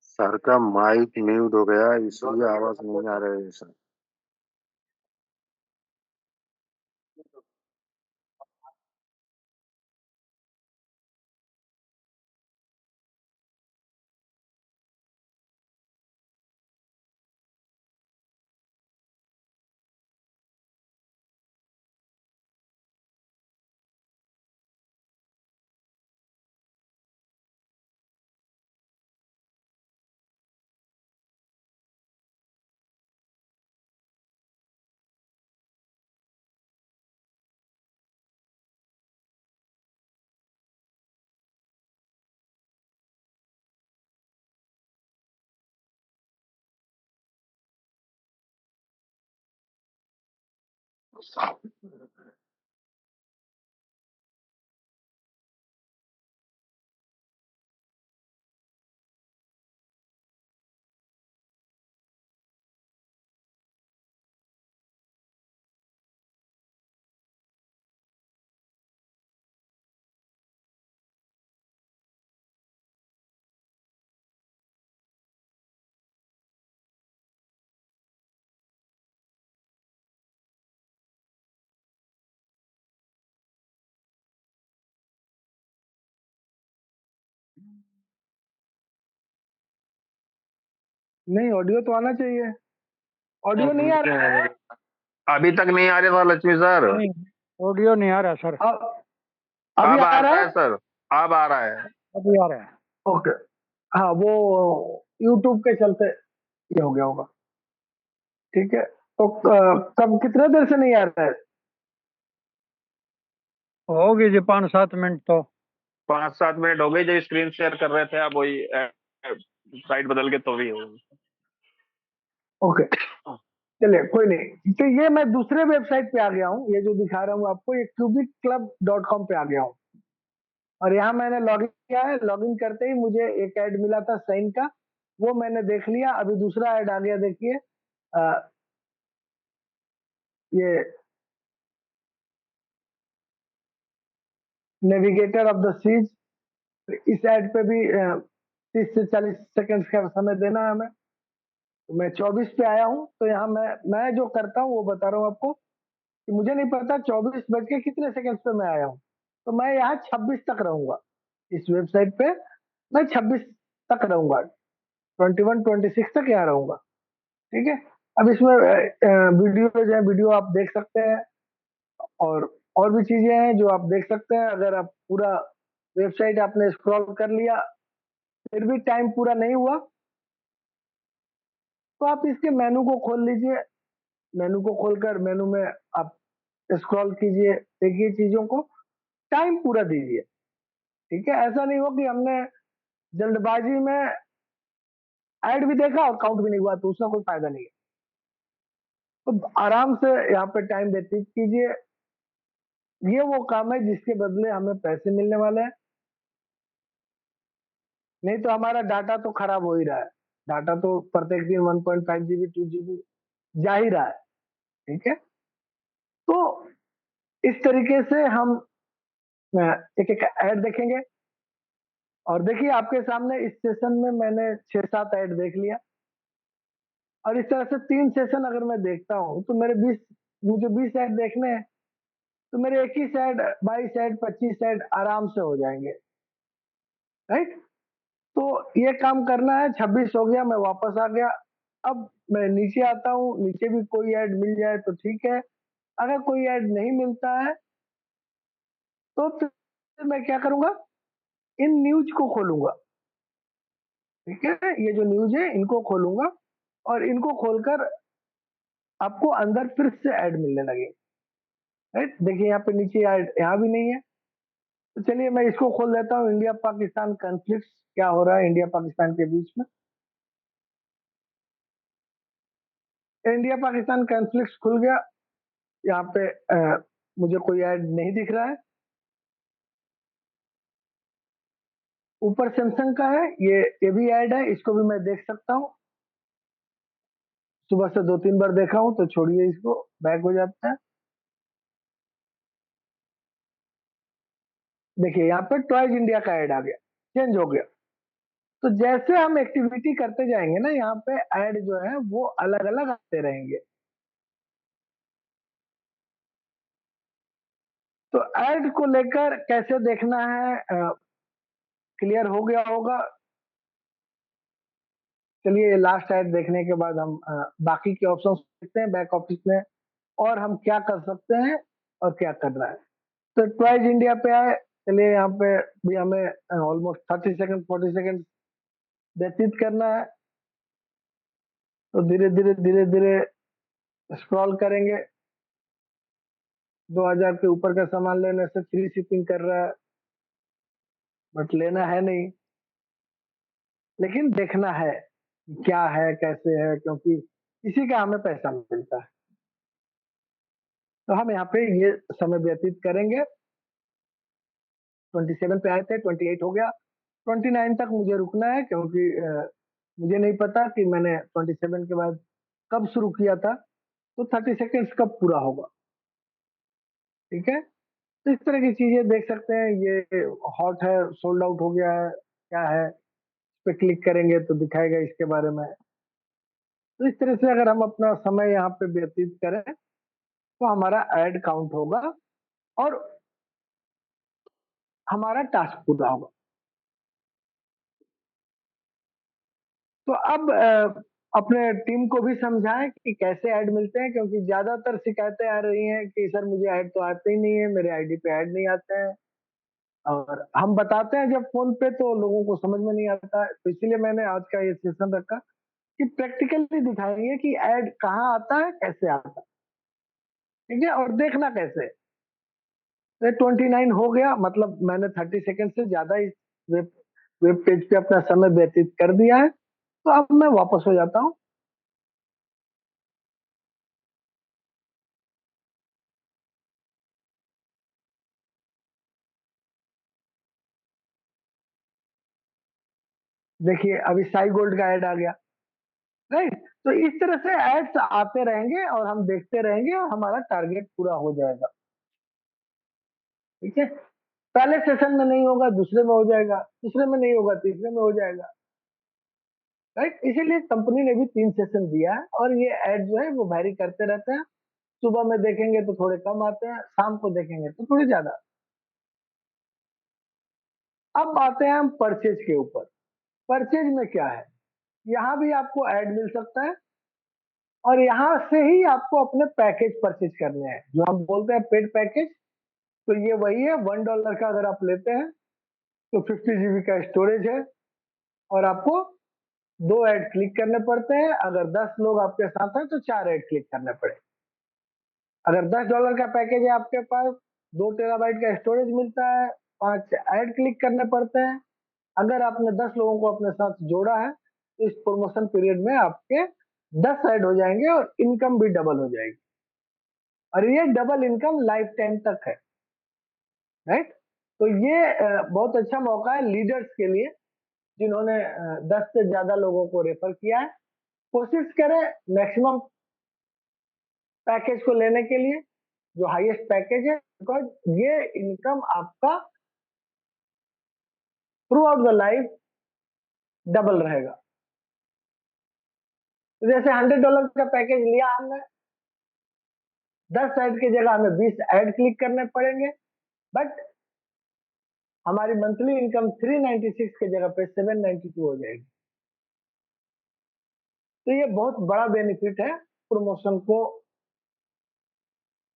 सर का माइक म्यूट हो गया, इसलिए आवाज नहीं आ रही है सर। नहीं, ऑडियो तो आना चाहिए। ऑडियो नहीं आ रहा है। अभी तक नहीं आ रहा था लक्ष्मी सर। नहीं, ऑडियो नहीं आ रहा सर। अभी अब आ आ रहा रहा है। है सर, अब आ रहा है। अभी आ रहा है। ओके। हाँ, वो यूट्यूब के चलते ये हो गया होगा। ठीक है, तो कब कितने देर से नहीं आ रहा है? होगी जी 5-7 मिनट तो। 5-7 मिनट हो गए जो स्क्रीन शेयर कर रहे थे, आप वही साइड बदल के तो भी हो। ओके, चलिए कोई नहीं। तो ये मैं दूसरे वेबसाइट पे आ गया हूँ, ये जो दिखा रहा हूँ आपको, ये cubicclub.com पे आ गया हूँ। और यहाँ मैंने लॉगिन किया है। लॉगिन करते ही मुझे एक ऐड मिला था साइन का, वो मैंने देख लिया। अभी दूसरा ऐड आ गया, देखिए ये नेविगेटर ऑफ द सीज। इस ऐड पे भी 30 से 40 सेकंड का समय देना है हमें। तो मैं 24 पे आया हूँ। तो यहाँ मैं जो करता हूँ वो बता रहा हूँ आपको कि मुझे नहीं पता 24 बज के कितने सेकंड पे मैं आया हूँ। तो मैं यहाँ 26 तक रहूंगा, इस वेबसाइट पे मैं 26 तक रहूंगा, 21-26 तक यहाँ रहूंगा। ठीक है, अब इसमें वीडियोज हैं, वीडियो आप देख सकते हैं, और भी चीजें हैं जो आप देख सकते हैं। अगर आप पूरा वेबसाइट आपने स्क्रॉल कर लिया फिर भी टाइम पूरा नहीं हुआ, तो आप इसके मेनू को खोल लीजिए। मेनू को खोलकर मेनू में आप स्क्रॉल कीजिए, देखिए चीजों को, टाइम पूरा दीजिए। ठीक है, ऐसा नहीं हो कि हमने जल्दबाजी में ऐड भी देखा और काउंट भी नहीं हुआ, तो उसका कोई फायदा नहीं है। तो आराम से यहाँ पे टाइम व्यतीत कीजिए। ये वो काम है जिसके बदले हमें पैसे मिलने वाले हैं, नहीं तो हमारा डाटा तो खराब हो ही रहा है। डाटा तो प्रत्येक दिन 1.5 GB 2 GB जा ही रहा है। ठीक है, तो इस तरीके से हम एक एक ऐड देखेंगे। और देखिए आपके सामने इस सेशन में मैंने 6-7 ऐड देख लिया, और इस तरह से 3 सेशन अगर मैं देखता हूँ तो मुझे 20 ऐड देखने हैं, तो मेरे 21 ऐड, 22 ऐड, 25 ऐड आराम से हो जाएंगे। राइट, तो ये काम करना है। 26 हो गया, मैं वापस आ गया। अब मैं नीचे आता हूँ, नीचे भी कोई ऐड मिल जाए तो ठीक है, अगर कोई ऐड नहीं मिलता है तो फिर मैं क्या करूंगा, इन न्यूज को खोलूंगा। ठीक है, ये जो न्यूज है इनको खोलूंगा, और इनको खोलकर आपको अंदर फिर से ऐड मिलने लगे। राइट, देखिए यहाँ पे नीचे ऐड यहाँ भी नहीं है। तो चलिए मैं इसको खोल देता हूँ, इंडिया पाकिस्तान कॉन्फ्लिक्ट, क्या हो रहा है इंडिया पाकिस्तान के बीच में। इंडिया पाकिस्तान कॉन्फ्लिक्ट खुल गया। यहाँ पे मुझे कोई ऐड नहीं दिख रहा है। ऊपर सैमसंग का है, ये भी ऐड है, इसको भी मैं देख सकता हूँ। सुबह से 2-3 बार देखा हूँ, तो छोड़िए इसको, बैक हो जाता है। देखिए यहाँ पे टॉयज इंडिया का ऐड आ गया, चेंज हो गया। तो जैसे हम एक्टिविटी करते जाएंगे ना, यहाँ पे ऐड जो है वो अलग अलग आते रहेंगे। तो ऐड को लेकर कैसे देखना है, क्लियर हो गया होगा। चलिए लास्ट ऐड देखने के बाद हम बाकी के ऑप्शन देखते हैं बैक ऑफिस में, और हम क्या कर सकते हैं और क्या कर रहा है। तो ट्वाइज इंडिया पे आए। चलिए यहाँ पे भी हमें ऑलमोस्ट 30 सेकंड 40 सेकंड व्यतीत करना है। तो धीरे धीरे धीरे धीरे स्क्रॉल करेंगे। 2000 के ऊपर का सामान लेने से फ्री शिपिंग कर रहा है, बट लेना है नहीं, लेकिन देखना है क्या है कैसे है, क्योंकि इसी का हमें पैसा मिलता है। तो हम यहाँ पे ये समय व्यतीत करेंगे। 27 पे आए थे, 28 हो गया, 29 तक मुझे रुकना है, क्योंकि मुझे नहीं पता कि मैंने 27 के बाद कब शुरू किया था, तो 30 सेकेंड्स कब पूरा होगा। ठीक है, तो इस तरह की चीजें देख सकते हैं। ये हॉट है, सोल्ड आउट हो गया है, क्या है, इस पे क्लिक करेंगे तो दिखाएगा इसके बारे में। तो इस तरह से अगर हम अपना समय यहाँ पे व्यतीत करें तो हमारा ऐड काउंट होगा और हमारा टास्क पूरा होगा। तो अब अपने टीम को भी समझाएं कि कैसे ऐड मिलते हैं, क्योंकि ज्यादातर शिकायतें आ रही हैं कि सर मुझे ऐड तो आते ही नहीं है, मेरे आईडी पे ऐड नहीं आते हैं, और हम बताते हैं जब फोन पे तो लोगों को समझ में नहीं आता है। तो इसीलिए मैंने आज का ये सेशन रखा कि प्रैक्टिकली दिखाएंगे कि ऐड कहाँ आता है, कैसे आता है, ठीक है, और देखना कैसे। तो 29 हो गया, मतलब मैंने 30 सेकंड से ज्यादा इस वेब पेज पे अपना समय व्यतीत कर दिया है। तो अब मैं वापस हो जाता हूँ। देखिए अभी साई गोल्ड का ऐड आ गया, राइट। तो इस तरह से एड्स आते रहेंगे और हम देखते रहेंगे और हमारा टारगेट पूरा हो जाएगा, ठीक है। पहले सेशन में नहीं होगा, दूसरे में हो जाएगा, दूसरे में नहीं होगा, तीसरे में हो जाएगा, राइट। इसीलिए कंपनी ने भी 3 सेशन दिया है और ये ऐड जो है वो वैरी करते रहते हैं। सुबह में देखेंगे तो थोड़े कम आते हैं, शाम को देखेंगे तो थोड़े ज्यादा। अब आते हैं हम परचेज के ऊपर। परचेज में क्या है, यहाँ भी आपको ऐड मिल सकता है और यहाँ से ही आपको अपने पैकेज परचेज करने हैं, जो हम बोलते हैं पेड पैकेज। तो ये वही है, $1 का अगर आप लेते हैं तो 50 GB का स्टोरेज है और आपको 2 ऐड क्लिक करने पड़ते हैं। अगर 10 लोग आपके साथ हैं तो 4 ऐड क्लिक करने पड़े। अगर $10 का पैकेज है आपके पास, 2 टेराबाइट का स्टोरेज मिलता है, 5 ऐड क्लिक करने पड़ते हैं। अगर आपने 10 लोगों को अपने साथ जोड़ा है तो इस प्रमोशन पीरियड में आपके 10 ऐड हो जाएंगे और इनकम भी डबल हो जाएगी। और ये डबल इनकम लाइफ टाइम तक है, राइट। तो ये बहुत अच्छा मौका है लीडर्स के लिए जिन्होंने 10 से ज्यादा लोगों को रेफर किया है। कोशिश करें मैक्सिमम पैकेज को लेने के लिए, जो हाईएस्ट पैकेज है, बिकॉज ये इनकम आपका through out the life double रहेगा। तो जैसे $100 का पैकेज लिया हमने, 10 ऐड की जगह हमें 20 ऐड क्लिक करने पड़ेंगे, बट हमारी मंथली इनकम 396 की जगह पे 792 हो जाएगी। तो ये बहुत बड़ा बेनिफिट है प्रमोशन को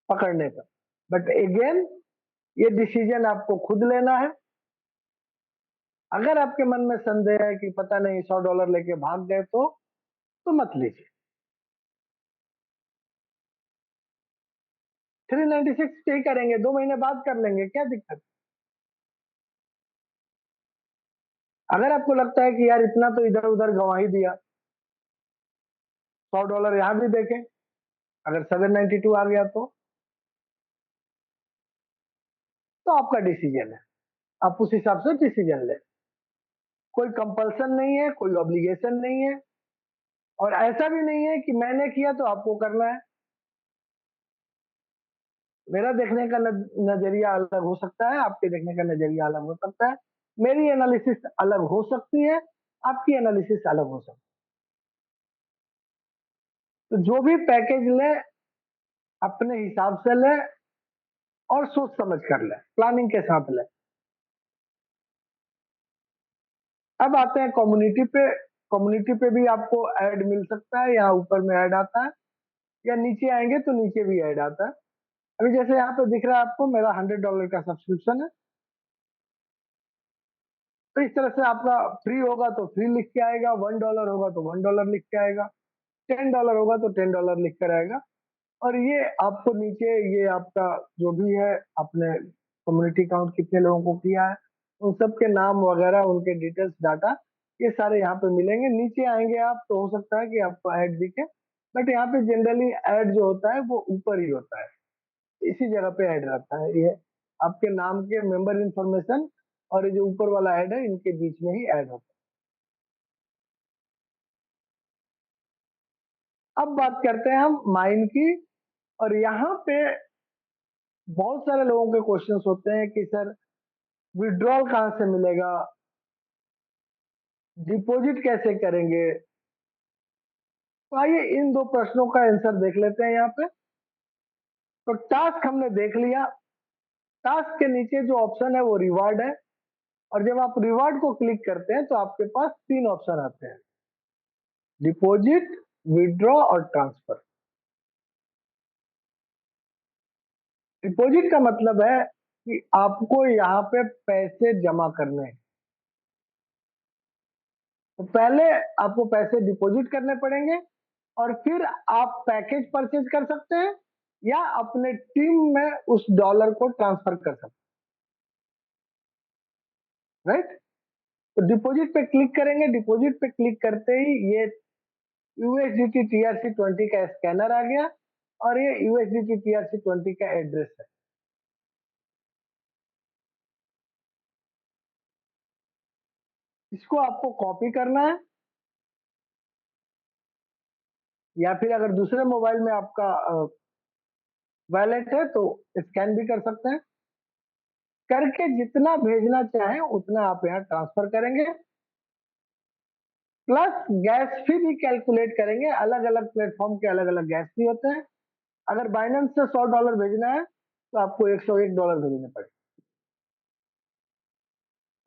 पकड़ने का। बट अगेन ये डिसीजन आपको खुद लेना है। अगर आपके मन में संदेह है कि पता नहीं $100 लेके भाग गए तो मत लीजिए। 396 पे ही करेंगे, 2 महीने बाद कर लेंगे, क्या दिक्कत। अगर आपको लगता है कि यार इतना तो इधर उधर गंवा ही दिया, $100 यहाँ भी देखें, अगर 792 आ गया तो आपका डिसीजन है, आप उस हिसाब से डिसीजन ले। कोई कंपल्सन नहीं है, कोई ऑब्लिगेशन नहीं है, और ऐसा भी नहीं है कि मैंने किया तो आपको करना है। मेरा देखने का नजरिया अलग हो सकता है, आपके देखने का नजरिया अलग हो सकता है, मेरी एनालिसिस अलग हो सकती है, आपकी एनालिसिस अलग हो सकती है। तो जो भी पैकेज ले अपने हिसाब से ले और सोच समझ कर ले, प्लानिंग के साथ ले। अब आते हैं कम्युनिटी पे। कम्युनिटी पे भी आपको ऐड मिल सकता है, यहाँ ऊपर में ऐड आता है, या नीचे आएंगे तो नीचे भी ऐड आता है। अभी जैसे यहाँ पे दिख रहा है आपको मेरा $100 का सब्सक्रिप्शन है, तो इस तरह से आपका फ्री होगा तो फ्री लिख के आएगा, $1 होगा तो $1 लिख के आएगा, $10 होगा तो $10 लिख कर आएगा। और ये आपको नीचे ये आपका जो भी है, अपने कम्युनिटी काउंट कितने लोगों को किया है, उन सब के नाम वगैरह, उनके डिटेल्स, डाटा, ये सारे यहाँ पे मिलेंगे। नीचे आएंगे आप तो हो सकता है कि आपको ऐड दिखे, बट यहाँ पे जनरली ऐड जो होता है वो ऊपर ही होता है, इसी जगह पे ऐड रहता है। ये आपके नाम के मेंबर इंफॉर्मेशन और ये जो ऊपर वाला ऐड है, इनके बीच में ही ऐड होता है। अब बात करते हैं हम माइन की, और यहाँ पे बहुत सारे लोगों के क्वेश्चंस होते हैं कि सर विड्रॉल कहाँ से मिलेगा, डिपॉजिट कैसे करेंगे। तो आइए इन 2 प्रश्नों का आंसर देख लेते हैं यहाँ पे। तो टास्क हमने देख लिया, टास्क के नीचे जो ऑप्शन है वो रिवार्ड है, और जब आप रिवार्ड को क्लिक करते हैं तो आपके पास 3 ऑप्शन आते हैं, डिपॉजिट, विड्रॉ और ट्रांसफर। डिपॉजिट का मतलब है कि आपको यहाँ पे पैसे जमा करने हैं। तो पहले आपको पैसे डिपॉजिट करने पड़ेंगे और फिर आप पैकेज परचेज कर सकते हैं या अपने टीम में उस डॉलर को ट्रांसफर कर सकते हैं, राइट। तो डिपॉजिट पे क्लिक करेंगे, डिपॉजिट पे क्लिक करते ही ये USDT TRC20 का स्कैनर आ गया और ये USDT TRC20 का एड्रेस है। इसको आपको कॉपी करना है या फिर अगर दूसरे मोबाइल में आपका वैलेट है तो स्कैन भी कर सकते हैं। करके जितना भेजना चाहें उतना आप यहाँ ट्रांसफर करेंगे, प्लस गैस फी भी कैलकुलेट करेंगे। अलग अलग प्लेटफॉर्म के अलग अलग गैस फी होते हैं। अगर बाइनेंस से $100 भेजना है तो आपको $101 भेजने पड़ेंगे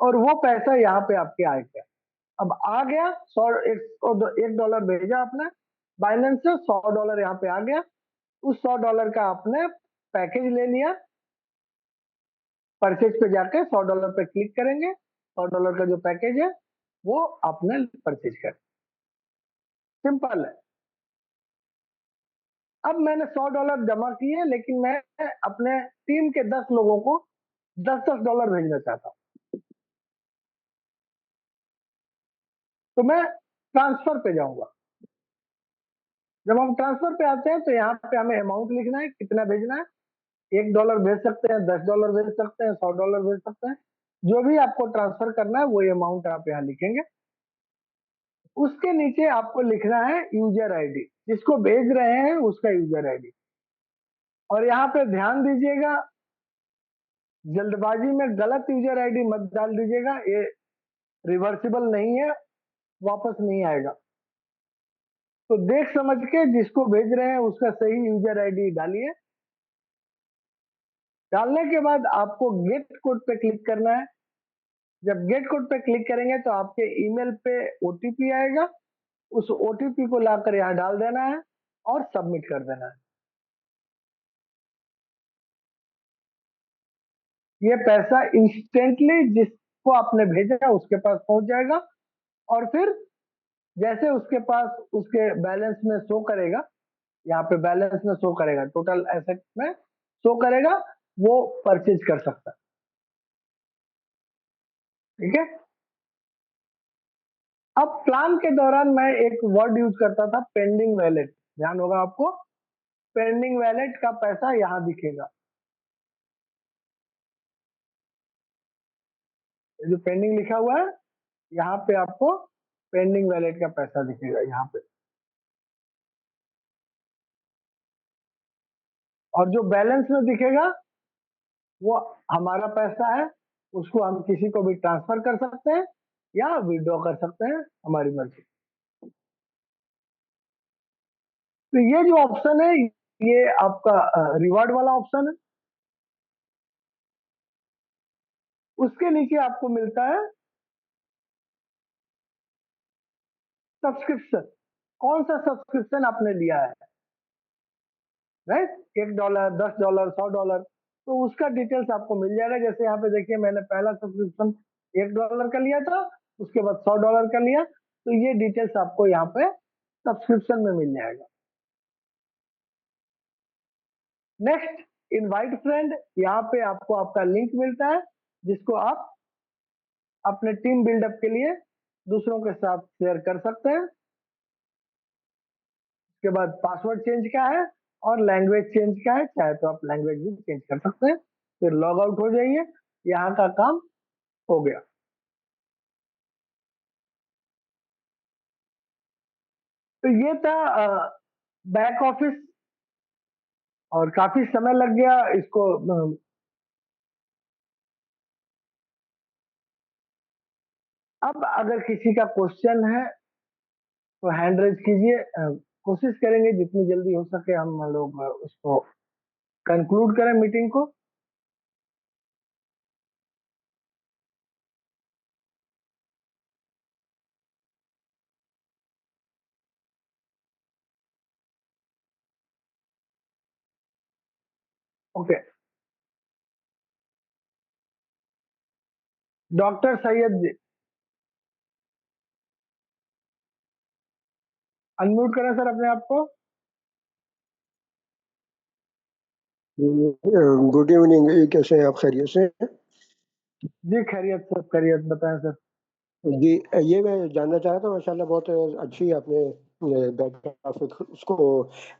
और वो पैसा यहाँ पे आपके आएगा। अब आ गया $1 भेजा आपने बाइनेंस से, $100 यहाँ पे आ गया। उस $100 का आपने पैकेज ले लिया, परचेज पे जाके $100 पे क्लिक करेंगे, $100 का जो पैकेज है वो आपने परचेज कर। सिंपल है। अब मैंने $100 जमा किए, लेकिन मैं अपने टीम के 10 लोगों को $10 भेजना चाहता हूँ, तो मैं ट्रांसफर पे जाऊंगा। जब हम ट्रांसफर पे आते हैं तो यहाँ पे हमें अमाउंट लिखना है, कितना भेजना है। $1 भेज सकते हैं, $10 भेज सकते हैं, $100 भेज सकते हैं। जो भी आपको ट्रांसफर करना है वही अमाउंट आप यहाँ लिखेंगे। उसके नीचे आपको लिखना है यूजर आईडी, जिसको भेज रहे हैं उसका यूजर आईडी। और यहाँ पे ध्यान दीजिएगा, जल्दबाजी में गलत यूजर आईडी मत डाल दीजिएगा, ये रिवर्सिबल नहीं है, वापस नहीं आएगा। तो देख समझ के जिसको भेज रहे हैं उसका सही यूजर आईडी डालिए। डालने के बाद आपको गेट कोड पे क्लिक करना है। जब गेट कोड पे क्लिक करेंगे तो आपके ईमेल पे OTP आएगा। उस OTP को लाकर यहाँ डाल देना है और सबमिट कर देना है। ये पैसा इंस्टेंटली जिसको आपने भेजा उसके पास पहुंच जाएगा और फिर जैसे उसके पास उसके बैलेंस में शो करेगा, यहाँ पे बैलेंस में शो करेगा, टोटल एसेट में शो करेगा, वो परचेज कर सकता है। ठीक है। अब प्लान के दौरान मैं एक वर्ड यूज करता था, पेंडिंग वैलेट। ध्यान होगा आपको, पेंडिंग वैलेट का पैसा यहाँ दिखेगा। ये जो पेंडिंग लिखा हुआ है यहाँ पे आपको पेंडिंग वैलेट का पैसा दिखेगा यहाँ पे। और जो बैलेंस में दिखेगा वो हमारा पैसा है, उसको हम किसी को भी ट्रांसफर कर सकते हैं या विड्रॉ कर सकते हैं, हमारी मर्जी। तो ये जो ऑप्शन है ये आपका रिवार्ड वाला ऑप्शन है। उसके नीचे आपको मिलता है सब्सक्रिप्शन। कौन सा सब्सक्रिप्शन आपने लिया है, राइट। $1, $10, $100, तो उसका डिटेल्स आपको मिल जाएगा। जैसे यहाँ पे देखिए, मैंने पहला सब्सक्रिप्शन $1 का लिया था, उसके बाद $100 का लिया, तो ये डिटेल्स आपको यहाँ पे सब्सक्रिप्शन में मिल जाएगा। Next, invite friend. यहाँ पे आपको आपका लिंक मिलता है जिसको आप अपने टीम बिल्डअप के लिए दूसरों के साथ शेयर कर सकते हैं। उसके बाद पासवर्ड चेंज का है और लैंग्वेज चेंज का है, चाहे तो आप लैंग्वेज भी चेंज कर सकते हैं। फिर लॉग आउट हो जाइए, यहाँ का काम हो गया। तो ये था बैक ऑफिस, और काफी समय लग गया इसको। अब अगर किसी का क्वेश्चन है तो हैंड रेज कीजिए। कोशिश करेंगे जितनी जल्दी हो सके हम लोग उसको कंक्लूड करें मीटिंग को। ओके, डॉक्टर सैयद जी। अनम्यूट करें सर अपने आप को। गुड इवनिंग, कैसे हैं आप? खैरियत से हैं? जी खैरियत सर, खैरियत, बताएं सर। जी, ये मैं जानना चाह रहा था, माशाल्लाह बहुत अच्छी आपने बैक ग्राफिक उसको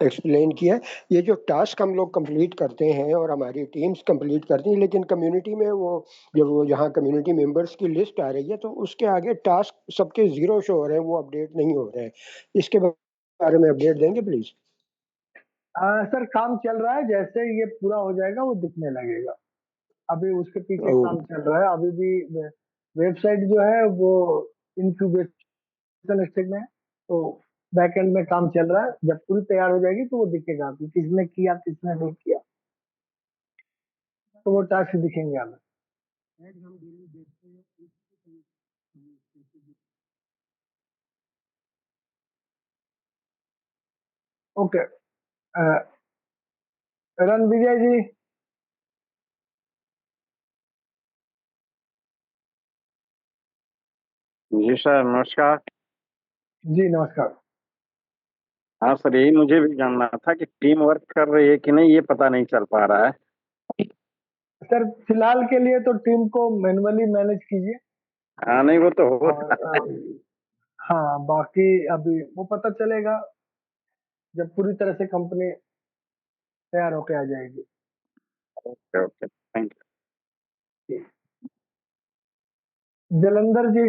एक्सप्लेन किया। ये जो टास्क हम लोग कंप्लीट करते हैं और हमारी टीम्स कंप्लीट करती हैं, लेकिन कम्युनिटी में वो जब वो यहाँ कम्युनिटी मेंबर्स की लिस्ट आ रही है तो उसके आगे टास्क सबके जीरो शो हो रहे हैं, वो अपडेट नहीं हो रहे हैं। इसके बारे में अपडेट देंगे प्लीज? सर काम चल रहा है, जैसे ये पूरा हो जाएगा वो दिखने लगेगा। अभी उसके पीछे काम चल रहा है, अभी भी वेबसाइट जो है वो इंक्यूबेशन स्टेज में है, तो बैकएंड में काम चल रहा है। जब पूरी तैयार हो जाएगी तो वो दिखेगा कि किसने किया किसने नहीं किया, तो वो टास्क दिखेंगे हमें। ओके, रणविजय जी। जी सर, नमस्कार। जी नमस्कार। हाँ सर, यही मुझे भी जानना था कि टीम वर्क कर रही है कि नहीं, ये पता नहीं चल पा रहा है। सर फिलहाल के लिए तो टीम को मैनुअली मैनेज कीजिए, हाँ नहीं, वो तो और होता है। हाँ बाकी अभी वो पता चलेगा जब पूरी तरह से कंपनी तैयार होके आ जाएगी। ओके ओके, थैंक जलंधर जी।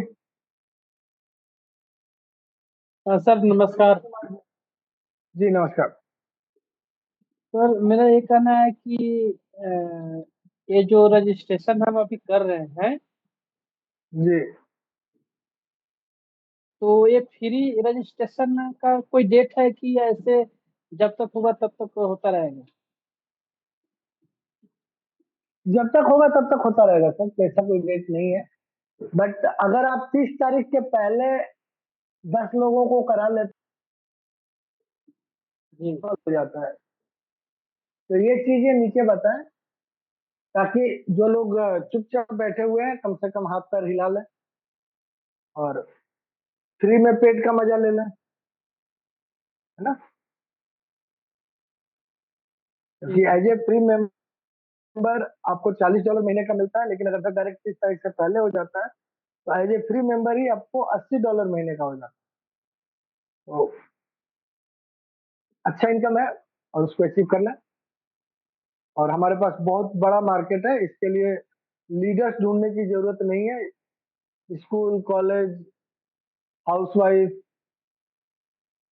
सर नमस्कार। जी नमस्कार। सर मेरा ये कहना है कि ये जो रजिस्ट्रेशन हम अभी कर रहे हैं, जी तो ये फ्री रजिस्ट्रेशन का कोई डेट है कि ऐसे जब तक होगा तब तक होता रहेगा? जब तक होगा तब तक होता रहेगा सर, ऐसा कोई डेट नहीं है। बट अगर आप 30 तारीख के पहले 10 लोगों को करा लेते जी तो हो जाता है। तो ये चीजें नीचे बताएं, ताकि जो लोग चुपचाप बैठे हुए हैं कम से कम हाथ पैर हिला लें और फ्री में पेट का मजा ले लें, है ना। क्योंकि ठीक है as a sir. Free member आपको $40 महीने का मिलता है, लेकिन अगर डायरेक्ट 30 तारीख से पहले हो जाता है तो एज ए फ्री मेंबर ही आपको $80 महीने का हो जाता है। तो अच्छा इनकम है और उसको अचीव करना है। और हमारे पास बहुत बड़ा मार्केट है, इसके लिए लीडर्स ढूंढने की जरूरत नहीं है। स्कूल, कॉलेज, हाउसवाइफ,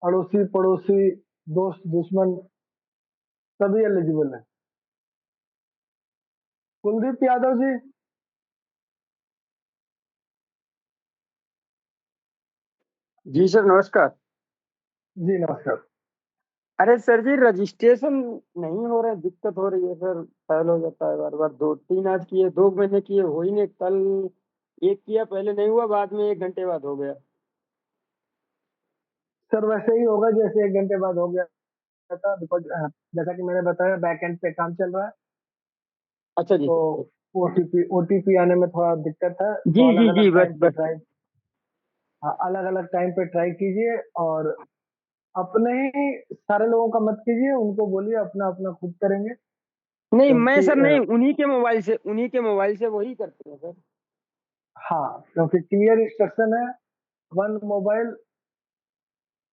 अड़ोसी पड़ोसी, दोस्त दुश्मन, सभी एलिजिबल है। कुलदीप यादव जी। जी सर, नमस्कार। जी नमस्कार। अरे सर जी, रजिस्ट्रेशन नहीं हो रहा है, दिक्कत हो रही है सर। फेल हो जाता है बार बार। 2-3 आज किए, 2 महीने किए, हो ही नहीं। कल एक किया, पहले नहीं हुआ, बाद में 1 घंटे बाद हो गया। सर वैसे ही होगा जैसे 1 घंटे बाद हो गया था, बिकॉज जैसा कि मैंने बताया बैक एंड पे काम चल रहा है, अच्छा जी तो सर। ओटीपी आने में थोड़ा दिक्कत है, जी तो अलग जी जी, अलग बस टाइम पे बस। ट्राई, हाँ अलग अलग टाइम पे ट्राई कीजिए। और अपने ही सारे लोगों का मत कीजिए, उनको बोलिए अपना अपना खुद करेंगे। नहीं, मैं क्योंकि सर नहीं, उन्हीं के मोबाइल से वही करते हैं सर। हाँ, क्योंकि क्लियर इंस्ट्रक्शन है, 1 मोबाइल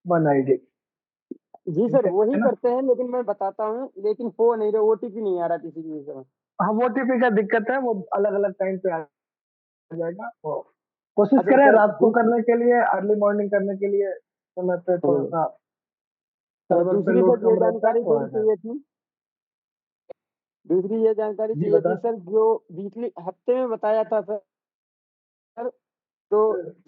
1 आईडी। जी ठीक सर, है वही ना। करते हैं, लेकिन मैं बताता हूँ, लेकिन हो नहीं रहा, ओटीपी नहीं आ रहा किसी की सर। हाँ ओटीपी का दिक्कत है, वो अलग अलग टाइम पे आ जाएगा। तो कोशिश अच्छा करें सर, रात को करने के लिए, अर्ली मॉर्निंग करने के लिए, समय पे थोड़ा सा सर्वर पे दूसरी लोड सर ये कम रहता है जानकारी तो आ थोड़ी जाए। चाहिए थी। दूसरी ये जानकारी जी चाहिए बता। थी सर, जो वीकली हफ्ते में बताया था सर, तो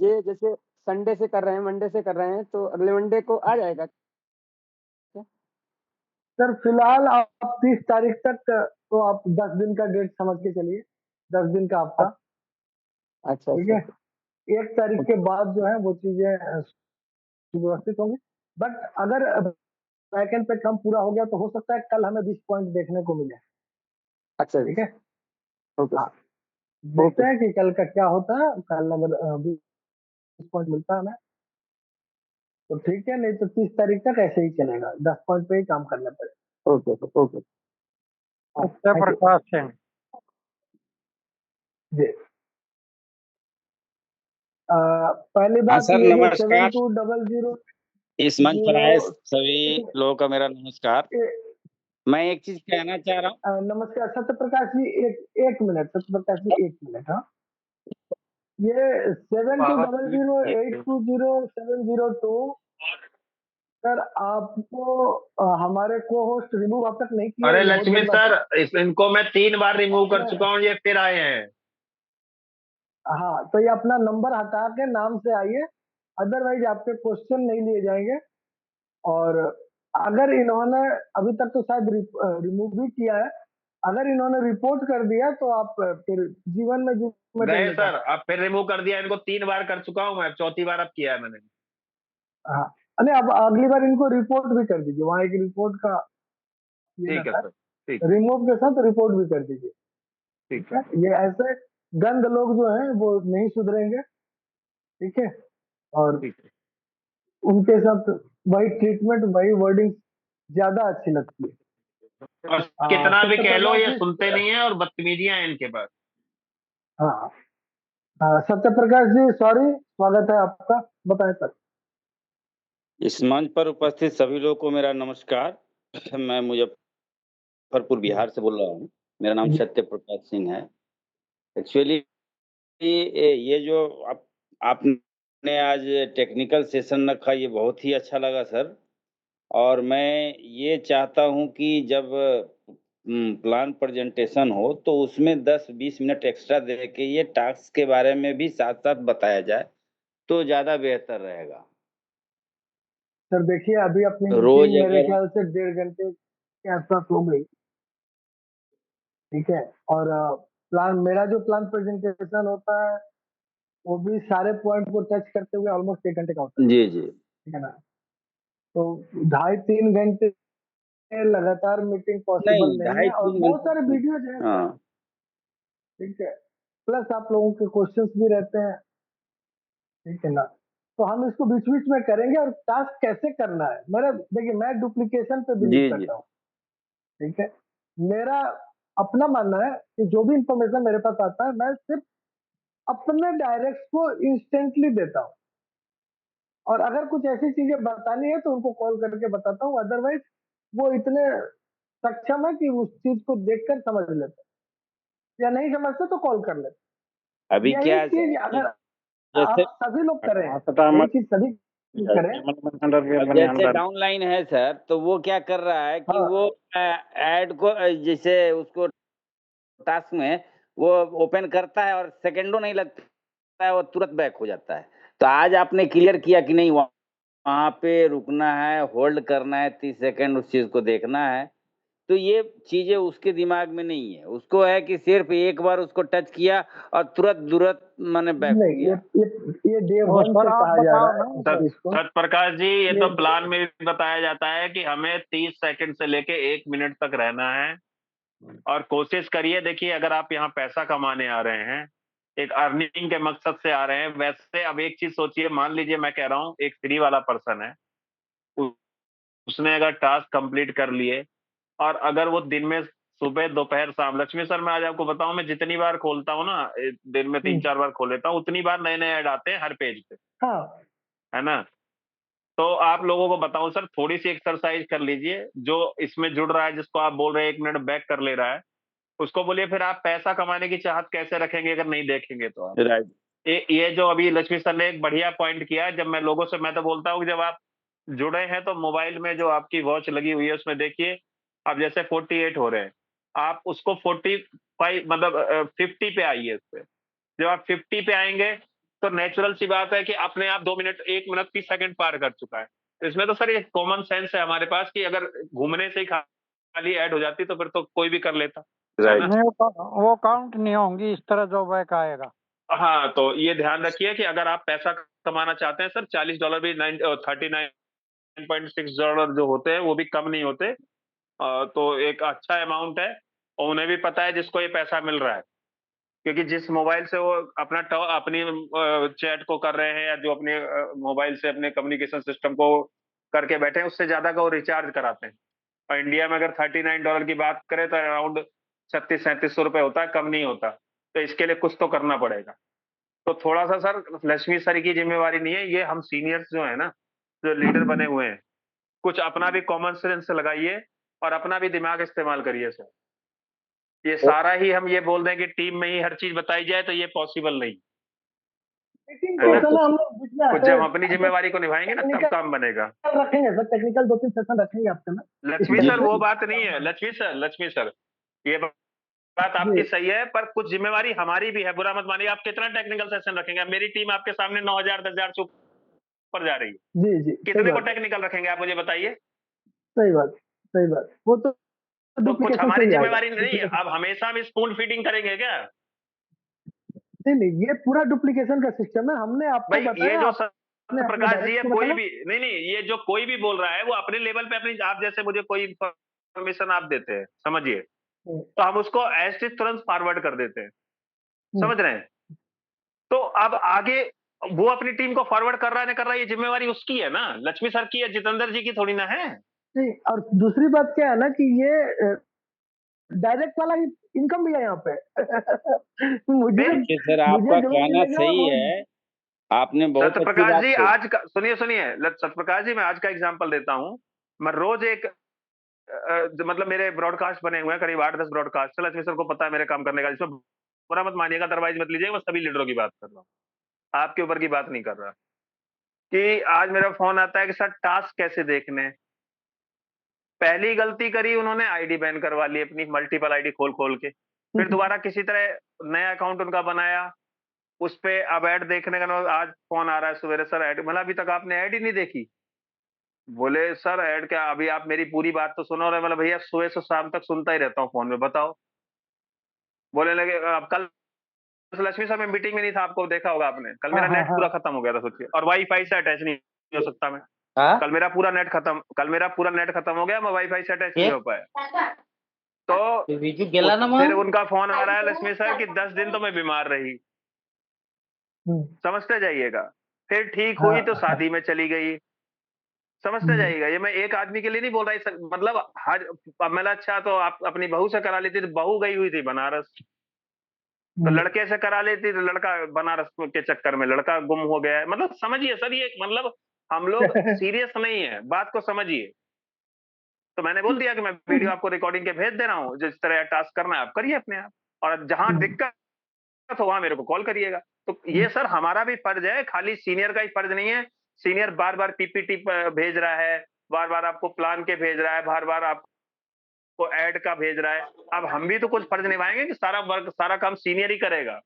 ये जैसे संडे से कर रहे हैं, मंडे से कर रहे हैं, तो अगले मंडे को आ जाएगा क्या? सर फिलहाल आप 30 तारीख तक, तो आप 10 दिन का डेट समझ के चलिए, 10 दिन का हफ्ता। अच्छा ठीक अच्छा। है, 1 तारीख के बाद जो है वो चीजें सुव्यवस्थित होंगी। बट अगर बैकएंड पे काम पूरा हो गया तो हो सकता है कल हमें 20 पॉइंट देखने को मिले। अच्छा जी। ठीक है, ओके हाँ सर। देखते ओके हैं कि कल का क्या होता है। कल अगर 20 पॉइंट मिलता है हमें तो ठीक है, नहीं तो 30 तारीख तक ऐसे ही चलेगा, 10 पॉइंट पे ही काम करना पड़ेगा। Okay okay. सत्यप्रकाश सिंह। जी। पहली हाँ बात सर, ये जो नमस्कार। 7200 इस मंच पर आए सभी लोगों का मेरा नमस्कार। ए- मैं एक चीज कहना चाह रहा हूँ। नमस्कार सत्य प्रकाश जी, एक मिनट सत्य प्रकाश जी, 1 मिनट। हाँ, ये 7200820702 सर, आपको हमारे को होस्ट रिमूव अब तक नहीं किया, अरे ये बहुत लक्ष्मी बड़ी बात सर, इनको मैं 3 बार रिमूव कर है। चुका हूँ, ये फिर आए हैं। हाँ, तो ये अपना नंबर हटा के नाम से आइए, अदरवाइज आपके क्वेश्चन नहीं लिए जाएंगे। और अगर इन्होंने अभी तक तो शायद रिमूव भी किया है, अगर इन्होंने रिपोर्ट कर दिया तो आप फिर जीवन में जिम्मेदारी गए नहीं सर, सकते। अब फिर रिमूव कर दिया इनको, 3 बार कर चुका हूँ मैं, 4थी बार अब किया है मैंने। हाँ, अरे अब अगली बार इनको रिपोर्ट भी कर दीजिए, वहाँ एक रिपोर्ट का ये ठीक है रहता सर, ठीक है, रिमूव के साथ रिपोर्ट भी कर दीजिए। ठीक ठीक है, ये ऐसे गंद लोग जो हैं वो नहीं सुधरेंगे। ठीक है, और ठीक है। उनके साथ वही ट्रीटमेंट, वही वर्डिंग ज्यादा अच्छी लगती है। और कितना भी सत्य कह लो, प्रकाश ये जी, सुनते नहीं है और बदतमीजियां हैं इनके पास। हाँ सत्य प्रकाश जी, सॉरी, स्वागत है आपका, बताएं सर। इस मंच पर उपस्थित सभी लोगों को मेरा नमस्कार। मैं मुजफ्फरपुर बिहार से बोल रहा हूँ। मेरा नाम सत्य प्रकाश सिंह है। एक्चुअली ये जो आपने आज टेक्निकल सेशन रखा, ये बहुत ही अच्छा लगा सर। और मैं ये चाहता हूँ कि जब प्लान प्रेजेंटेशन हो तो उसमें 10-20 मिनट एक्स्ट्रा दे के ये टास्क के बारे में भी साथ-साथ बताया जाए तो ज़्यादा बेहतर रहेगा। सर देखिए, अभी अपनी रोज मीटिंग मेरे अगर ख्याल से 1.5 घंटे के आसपास हो गई। ठीक है, और मेरा जो प्लान प्रेजेंटेशन होता है वो भी सारे पॉइंट को टच करते हुए ऑलमोस्ट 1 घंटे का होता है। जी, जी। ठीक है ना, तो 2.5-3 घंटे लगातार मीटिंग पॉसिबल नहीं, नहीं है, और 2.5-3 बहुत सारे घंटे। वीडियोज हैं सर। हाँ, ठीक है, प्लस आप लोगों के क्वेश्चंस भी रहते हैं। ठीक है ना, तो हम इसको बीच बीच में करेंगे। और टास्क कैसे करना है, मेरा देखिए, मैं डुप्लीकेशन पे बिलीव जी, जी। करता हूँ। ठीक है, मेरा अपना मानना है कि जो भी इंफॉर्मेशन मेरे पास आता है, मैं सिर्फ अपने डायरेक्ट को इंस्टेंटली देता हूँ, और अगर कुछ ऐसी चीजें बतानी है तो उनको कॉल करके बताता हूँ, अदरवाइज वो इतने सक्षम है कि उस चीज को देखकर समझ लेते हैं, या नहीं समझते तो कॉल कर लेते अभी हैं। क्या यही चीज अगर जैसे आप सभी लोग करें, यही चीज सभी करें। अब जैसे डाउनलाइन है सर, तो वो क्या कर रहा है कि हाँ, वो ऐड को जैसे उसको टास्क में वो ओपन करता है और सेकंडों नहीं लगता है, वो तुरंत बैक हो जाता है। तो आज आपने क्लियर किया कि नहीं, वहाँ पे रुकना है, होल्ड करना है 30 सेकंड, उस चीज को देखना है। तो ये चीजें उसके दिमाग में नहीं है, उसको है कि सिर्फ एक बार उसको टच किया और तुरंत माने बैक हो नहीं, गया। ये डे तो 1 सर से आप कहा जा बताओ रहा ना है सर। इसको। सतप्रकाश जी, ये तो ये प्लान में भी बताया जाता है कि हमें 30 सेकंड से लेके 1 मिनट तक रहना है। और कोशिश करिए, देखिए अगर आप यहाँ पैसा कमाने आ रहे हैं, एक अर्निंग के मकसद से आ रहे हैं, वैसे अब एक चीज सोचिए, मान लीजिए मैं कह रहा हूँ एक फ्री वाला पर्सन है, उसने अगर टास्क कंप्लीट कर लिए, और अगर वो दिन में सुबह दोपहर शाम, लक्ष्मी सर मैं आज आपको बताऊं, मैं जितनी बार खोलता हूँ ना, दिन में 3-4 बार खोल लेता हूँ, उतनी बार नए नए ऐड आते हैं हर पेज पे, हाँ, है ना। तो आप लोगों को बताऊं सर, थोड़ी सी एक्सरसाइज कर लीजिए। जो इसमें जुड़ रहा है, जिसको आप बोल रहे हैं 1 मिनट बैक कर ले रहा है, उसको बोलिए फिर आप पैसा कमाने की चाहत कैसे रखेंगे अगर नहीं देखेंगे तो आप। राइट। ये जो अभी लक्ष्मी सर ने एक बढ़िया पॉइंट किया है, जब मैं लोगों से, मैं तो बोलता हूँ कि जब आप जुड़े हैं तो मोबाइल में जो आपकी वॉच लगी हुई है उसमें देखिए, अब जैसे 48 हो रहे हैं, आप उसको 45 मतलब 50 पे आइए उस पे। जब आप 50 पे आएंगे तो नेचुरल सी बात है कि अपने आप 1 मिनट 30 सेकंड पार कर चुका है। तो इसमें तो सर ये कॉमन सेंस है हमारे पास कि अगर घूमने से ही खाली ऐड हो जाती तो फिर तो कोई भी कर लेता, है ना। नहीं वो काउंट नहीं होंगी, इस तरह जो बैक आएगा। हाँ, तो ये ध्यान रखिए कि अगर आप पैसा कमाना चाहते हैं सर, $40 भी 39.6 डॉलर जो होते हैं वो भी कम नहीं होते। तो एक अच्छा अमाउंट है, और उन्हें भी पता है जिसको ये पैसा मिल रहा है। क्योंकि जिस मोबाइल से वो अपनी चैट को कर रहे हैं या जो अपने मोबाइल से अपने कम्युनिकेशन सिस्टम को करके बैठे हैं, उससे ज्यादा का वो रिचार्ज कराते हैं। और इंडिया में अगर $39 की बात करें तो अराउंड 3600-3700 रुपए होता है, कम नहीं होता। तो इसके लिए कुछ तो करना पड़ेगा। तो थोड़ा सा सर लक्ष्मी सर की जिम्मेवारी नहीं है, ये हम सीनियर्स जो है ना, जो लीडर बने हुए हैं, कुछ अपना भी कॉमन सेंस लगाइए और अपना भी दिमाग इस्तेमाल करिए सर। ये सारा ही हम ये बोल दें कि टीम में ही हर चीज बताई जाए तो ये पॉसिबल नहीं मीटिंग है को ना। चलो हम लोग बीच में कुछ आते जब हैं, हम अपनी जिम्मेवारी को निभाएंगे ना, तब टेक्निकल काम बनेगा। रखेंगे सर, टेक्निकल 2-3 सेशन रखेंगे आपके में इस लक्ष्मी तरह सर से। वो बात नहीं है, लक्ष्मी सर ये बात आपकी जी सही है, पर कुछ जिम्मेवारी हमारी भी है, बुरा मत मानिए। आप कितना टेक्निकल सेशन रखेंगे? मेरी टीम आपके सामने 9000 10,000 से ऊपर जा रही है, जी जी, सही कितने को बात है, टेक्निकल रखेंगे आप मुझे बताइए। सही बात, सही बात। वो तो तो कुछ डुप्लीकेशन से हमारी ही आएगा, जिम्मेवारी नहीं है। डुप्लीकेशन। अब हमेशा हम स्पून फीडिंग करेंगे क्या? नहीं नहीं, ये पूरा डुप्लीकेशन का सिस्टम है, हमने आपको भाई ये बताया, जो आपने सत्य अपने प्रकाश जी डायरेक्ट है, को कोई बताया। भी नहीं, ये जो कोई भी बोल रहा है वो अपने लेवल पे अपनी, आप जैसे मुझे कोई इंफॉर्मेशन आप देते हैं, समझिए, हम्म, तो हम उसको एज इट तुरंत फॉरवर्ड कर देते हैं, हम्म। समझ रहे हैं। तो अब आगे वो अपनी टीम को फॉरवर्ड कर रहा है, नहीं कर रहा है, ये जिम्मेवारी उसकी है ना, लक्ष्मी सर की है, जितेंद्र जी की थोड़ी ना है। नहीं, और दूसरी बात क्या है ना कि ये डायरेक्ट वाला इनकम भी है यहाँ पे। मुझे फिर देखिए सर, मुझे आपका जो कहना मिलेगा सही वो। है, आपने बहुत सत्य अच्छी प्रकाश बात जी कही। आज का सुनिए सुनिए, सत्य प्रकाश जी मैं आज का एग्जांपल देता हूं। मैं रोज एक मतलब मेरे ब्रॉडकास्ट बने हुए हैं, करीब 8-10 ब्रॉडकास्ट। लक्ष्मी सर को पता है मेरे काम करने का, इसमें बुरा मत मानिएगा, अदरवाइज मत लीजिएगा, मैं सभी लीडरों की बात कर रहा हूँ, आपके ऊपर की बात नहीं कर रहा। कि आज मेरा फोन आता है कि सर टास्क कैसे देखने हैं। पहली गलती करी उन्होंने, आईडी बैन करवा ली अपनी, मल्टीपल आईडी खोल खोल के। फिर दोबारा किसी तरह नया अकाउंट उनका बनाया, उस पे अब ऐड देखने का आज फोन आ रहा है सवेरे, सर ऐड, मतलब अभी तक आपने ऐड ही नहीं देखी। बोले सर ऐड क्या, अभी आप मेरी पूरी बात तो सुनो। रहे मतलब भैया सुबह से शाम तक सुनता ही रहता हूँ फोन में, बताओ। बोले लगे अब कल लक्ष्मी सर मैं मीटिंग में नहीं था, आपको देखा होगा आपने, कल हाँ मेरा हाँ नेट हाँ पूरा खत्म हो गया था, सोचिए, और वाईफाई से अटैच नहीं हो सकता मैं। हाँ कल मेरा पूरा नेट खत्म हो गया, मैं वाईफाई से अटैच नहीं ये हो पाया। तो बीजू गेला ना फिर मग उनका फोन आ रहा है लक्ष्मी सर कि 10 दिन तो मैं बीमार रही, हम्म, समझते जाइएगा। फिर ठीक हाँ हुई तो हाँ, शादी में चली गई, समझते हम्म, जाइएगा। ये मैं एक आदमी के लिए नहीं बोल रहा, मतलब हर, अब मैंने अच्छा तो आप अपनी बहू से करा लेती, तो बहू गई हुई थी बनारस, तो हम्म। लड़के से करा लेती तो लड़का बनारस के चक्कर में लड़का गुम हो गया है। मतलब समझिए सर, ये मतलब हम लोग सीरियस नहीं है, बात को समझिए। तो मैंने बोल दिया कि मैं वीडियो आपको रिकॉर्डिंग के भेज दे रहा हूँ, जिस तरह टास्क करना है आप करिए अपने आप, और जहां दिक्कत हो वहां मेरे को कॉल करिएगा। तो ये सर हमारा भी फर्ज है, खाली सीनियर का ही फर्ज नहीं है। सीनियर बार बार पीपीटी भेज रहा है, बार बार आपको प्लान के भेज रहा है, बार बार आपको ऐड का भेज रहा है। अब हम भी तो कुछ फर्ज निभाएंगे कि सारा वर्क सारा काम सीनियर ही करेगा।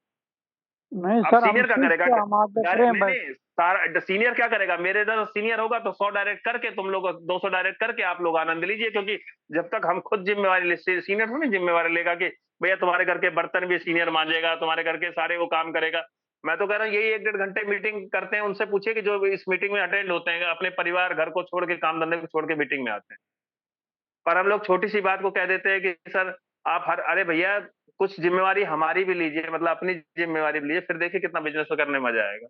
नहीं अब सर, हम सीनियर क्या सीख करेगा? के हम आगे डायरेक्ट करें नहीं बस। नहीं, सारा सीनियर क्या करेगा? मेरे इधर सीनियर होगा तो 100 डायरेक्ट करके तुम लोग 200 डायरेक्ट करके आप लोग आनंद लीजिए, क्योंकि जब तक हम खुद जिम्मेवारी, सीनियर थोड़ी जिम्मेवारी लेगा कि भैया तुम्हारे घर के बर्तन भी सीनियर मांजेगा, तुम्हारे घर के सारे वो काम करेगा। मैं तो कह रहा हूँ यही 1-1.5 घंटे मीटिंग करते हैं, उनसे पूछिए कि जो इस मीटिंग में अटेंड होते हैं अपने परिवार घर को छोड़ के, काम धंधे को छोड़ के मीटिंग में आते हैं। पर हम लोग छोटी सी बात को कह देते हैं कि सर आप हर, अरे भैया कुछ जिम्मेवारी हमारी भी लीजिए, मतलब अपनी जिम्मेवारी भी लीजिए, फिर देखिए कितना बिजनेस करने में मजा आएगा।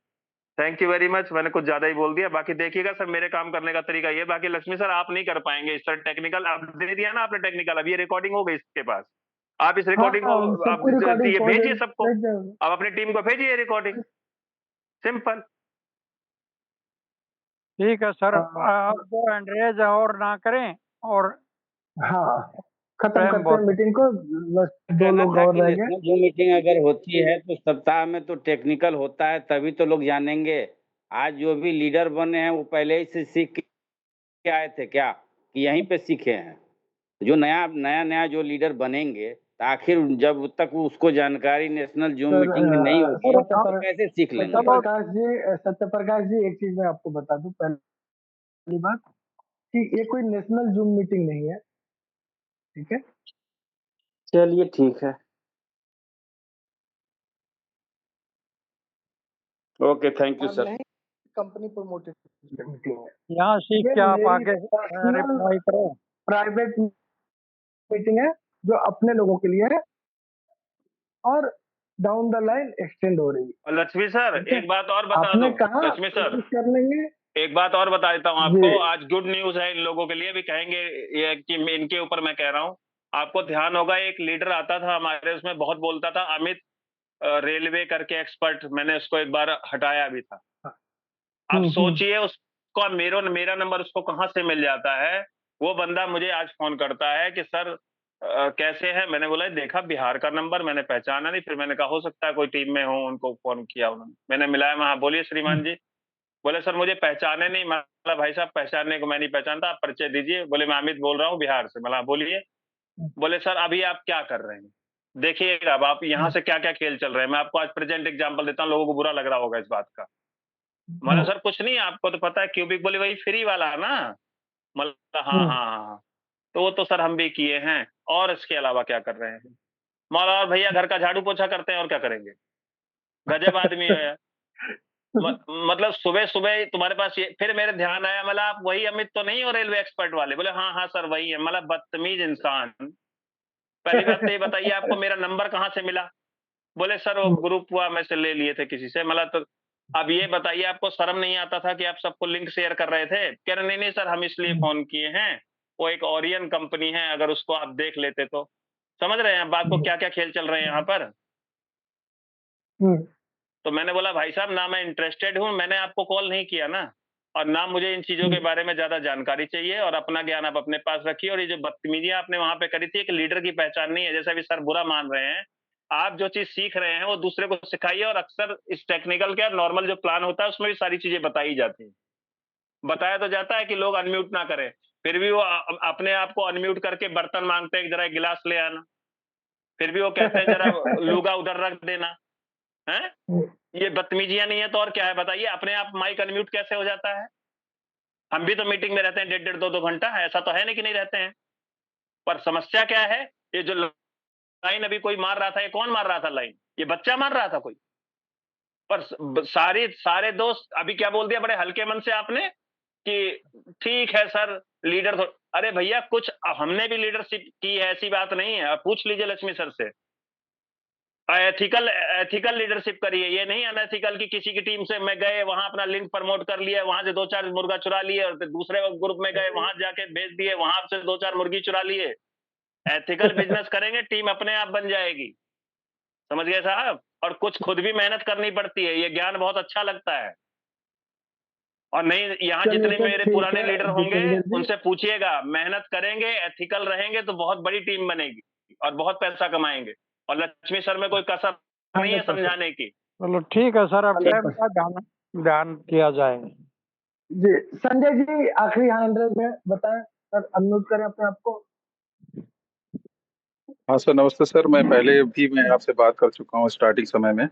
थैंक यू वेरी मच, मैंने कुछ ज्यादा ही बोल दिया। बाकी देखिएगा सर, मेरे काम करने का तरीका ये, बाकी लक्ष्मी सर आप नहीं कर पाएंगे इस तरह टेक्निकल, आप दे दिया ना आपने टेक्निकल, अब ये रिकॉर्डिंग हो गई इसके पास, आप इस हाँ रिकॉर्डिंग हाँ, को हम आप सबको रिकॉर्डिंग ये पहुंच भेजिए सबको, भेज देंगे। आप अपनी टीम को भेजिए रिकॉर्डिंग, सिंपल। ठीक है सर, हाँ आप जो एंड्रेज और ना करें, और हाँ, खत्म टाइम करते हैं बहुत है। मीटिंग को, बस 2 कहना लोग था और कि रहेंगे। नेशनल जूम मीटिंग अगर होती है तो सप्ताह में तो टेक्निकल होता है, तभी तो लोग जानेंगे। आज जो भी लीडर बने हैं वो पहले ही से सीख के आए थे क्या, कि यहीं पे सीखे हैं? जो नया नया नया जो लीडर बनेंगे, तो आखिर जब तक उसको जानकारी नेशनल जूम सर मीटिंग में नहीं होगी तो हम कैसे सीख लेंगे? चलो, सत्य प्रकाश जी, एक चीज मैं आपको बता दूं, पहली बात कि ये कोई नेशनल जूम मीटिंग नहीं है, ठीक है। चलिए ठीक है, ओके, थैंक यू और सर। नहीं कंपनी प्रमोटेड मीटिंग है, यहाँ सीख ये के आप मेरी आगे पर्सनल रिप्लाई करो। प्राइवेट मीटिंग है जो अपने लोगों के लिए है। और डाउन द लाइन एक्सटेंड हो रही है। और लक्ष्मी सर ठीक है, एक बात और बता आपने दूं कहा लक्ष्मी सर, कोशिश कर लेंगे। एक बात और बता देता हूँ जी आपको, आज गुड न्यूज है इन लोगों के लिए भी, कहेंगे ये कि इनके ऊपर मैं कह रहा हूँ। आपको ध्यान होगा एक लीडर आता था हमारे उसमें, बहुत बोलता था, अमित रेलवे करके एक्सपर्ट, मैंने उसको एक बार हटाया भी था। अब सोचिए उसको मेरा नंबर उसको कहाँ से मिल जाता है। वो बंदा मुझे आज फोन करता है कि सर कैसे है। मैंने बोला देखा बिहार का नंबर, मैंने पहचाना नहीं, फिर मैंने कहा हो सकता है कोई टीम में हो, उनको फोन किया उन्होंने। मैंने मिलाया वहां, बोलिए श्रीमान जी। बोले सर मुझे पहचाने नहीं। मतलब भाई साहब पहचानने को मैं नहीं पहचानता, आप परिचय दीजिए। बोले मैं अमित बोल रहा हूँ बिहार से। मतलब बोलिए। बोले सर अभी आप क्या कर रहे हैं, देखिएगा अब आप यहाँ से क्या क्या खेल चल रहे हैं। मैं आपको आज प्रेजेंट एग्जाम्पल देता हूँ, लोगों को बुरा लग रहा होगा इस बात का। मतलब सर कुछ नहीं, आपको तो पता है क्यूबिक बोले वही फ्री वाला है ना। मतलब हाँ हाँ हाँ, तो वो तो सर हम भी किए हैं। और इसके अलावा क्या कर रहे हैं। मौला और भैया घर का झाड़ू पोछा करते हैं, और क्या करेंगे। गजब आदमी है यार। मतलब सुबह सुबह तुम्हारे पास ये, फिर मेरे ध्यान आया, मतलब आप वही अमित तो नहीं हो रेलवे एक्सपर्ट वाले। बोले हाँ हाँ सर वही है। मतलब बदतमीज इंसान। पहली बात तो ये बताइए आपको मेरा नंबर कहाँ से मिला। बोले सर वो ग्रुप हुआ में से ले लिए थे किसी से। मतलब तो अब ये बताइए आपको शर्म नहीं आता था कि आप सबको लिंक शेयर कर रहे थे। कह रहे नहीं नहीं सर हम इसलिए फोन किए हैं, वो एक ओरियन कंपनी है, अगर उसको आप देख लेते तो। समझ रहे हैं बात को, क्या क्या खेल चल रहे हैं यहाँ पर। तो मैंने बोला भाई साहब ना मैं इंटरेस्टेड हूं, मैंने आपको कॉल नहीं किया ना, और ना मुझे इन चीजों के बारे में ज्यादा जानकारी चाहिए, और अपना ज्ञान आप अपने पास रखिए। और ये जो बदतमीजियां आपने वहां पे करी थी, एक लीडर की पहचान नहीं है। जैसा भी सर बुरा मान रहे हैं, आप जो चीज सीख रहे हैं वो दूसरे को सिखाइए। और अक्सर इस टेक्निकल क्या नॉर्मल जो प्लान होता है उसमें भी सारी चीजें बताई जाती है। बताया तो जाता है कि लोग अनम्यूट ना करें, फिर भी वो अपने आप को अनम्यूट करके बर्तन मांगते हैं, जरा गिलास ले आना। फिर भी वो कहते हैं जरा लूगा उधर रख देना है। ये बदतमीजियां नहीं है तो और क्या है बताइए। अपने आप माइक अनम्यूट कैसे हो जाता है। हम भी तो मीटिंग में रहते हैं 1.5 2 घंटा, ऐसा तो है नहीं कि नहीं रहते हैं। पर समस्या क्या है, ये जो लाइन अभी कोई मार रहा था, ये कौन मार रहा था लाइन, ये बच्चा मार रहा था कोई। पर सारे दोस्त अभी क्या बोल दिया बड़े हल्के मन से आपने कि ठीक है सर लीडर तो, अरे भैया कुछ हमने भी लीडरशिप की है, ऐसी बात नहीं है। पूछ लीजिए लक्ष्मी सर से। एथिकल लीडरशिप करिए, ये नहीं अनएथिकल की किसी की टीम से मैं गए वहां अपना लिंक प्रमोट कर लिया, वहां से 2-4 मुर्गा चुरा लिए, और फिर दूसरे ग्रुप में गए वहां जाके भेज दिए, वहां से 2-4 मुर्गी चुरा लिए। एथिकल बिजनेस करेंगे टीम अपने आप बन जाएगी। समझ गए साहब। और कुछ खुद भी मेहनत करनी पड़ती है, ये ज्ञान बहुत अच्छा लगता है। और नहीं यहाँ जितने मेरे पुराने लीडर होंगे उनसे पूछिएगा, मेहनत करेंगे एथिकल रहेंगे तो बहुत बड़ी टीम बनेगी और बहुत पैसा कमाएंगे। और लक्ष्मी सर में कोई कसर नहीं है समझाने की। चलो ठीक है सर, अब टाइम का ध्यान किया जाएगा। जी संजय जी आखिरी 100 में बताएं सर, अनम्यूट करें अपने आप को। हाँ सर नमस्ते सर, मैं पहले भी मैं आपसे बात कर चुका हूँ स्टार्टिंग समय में।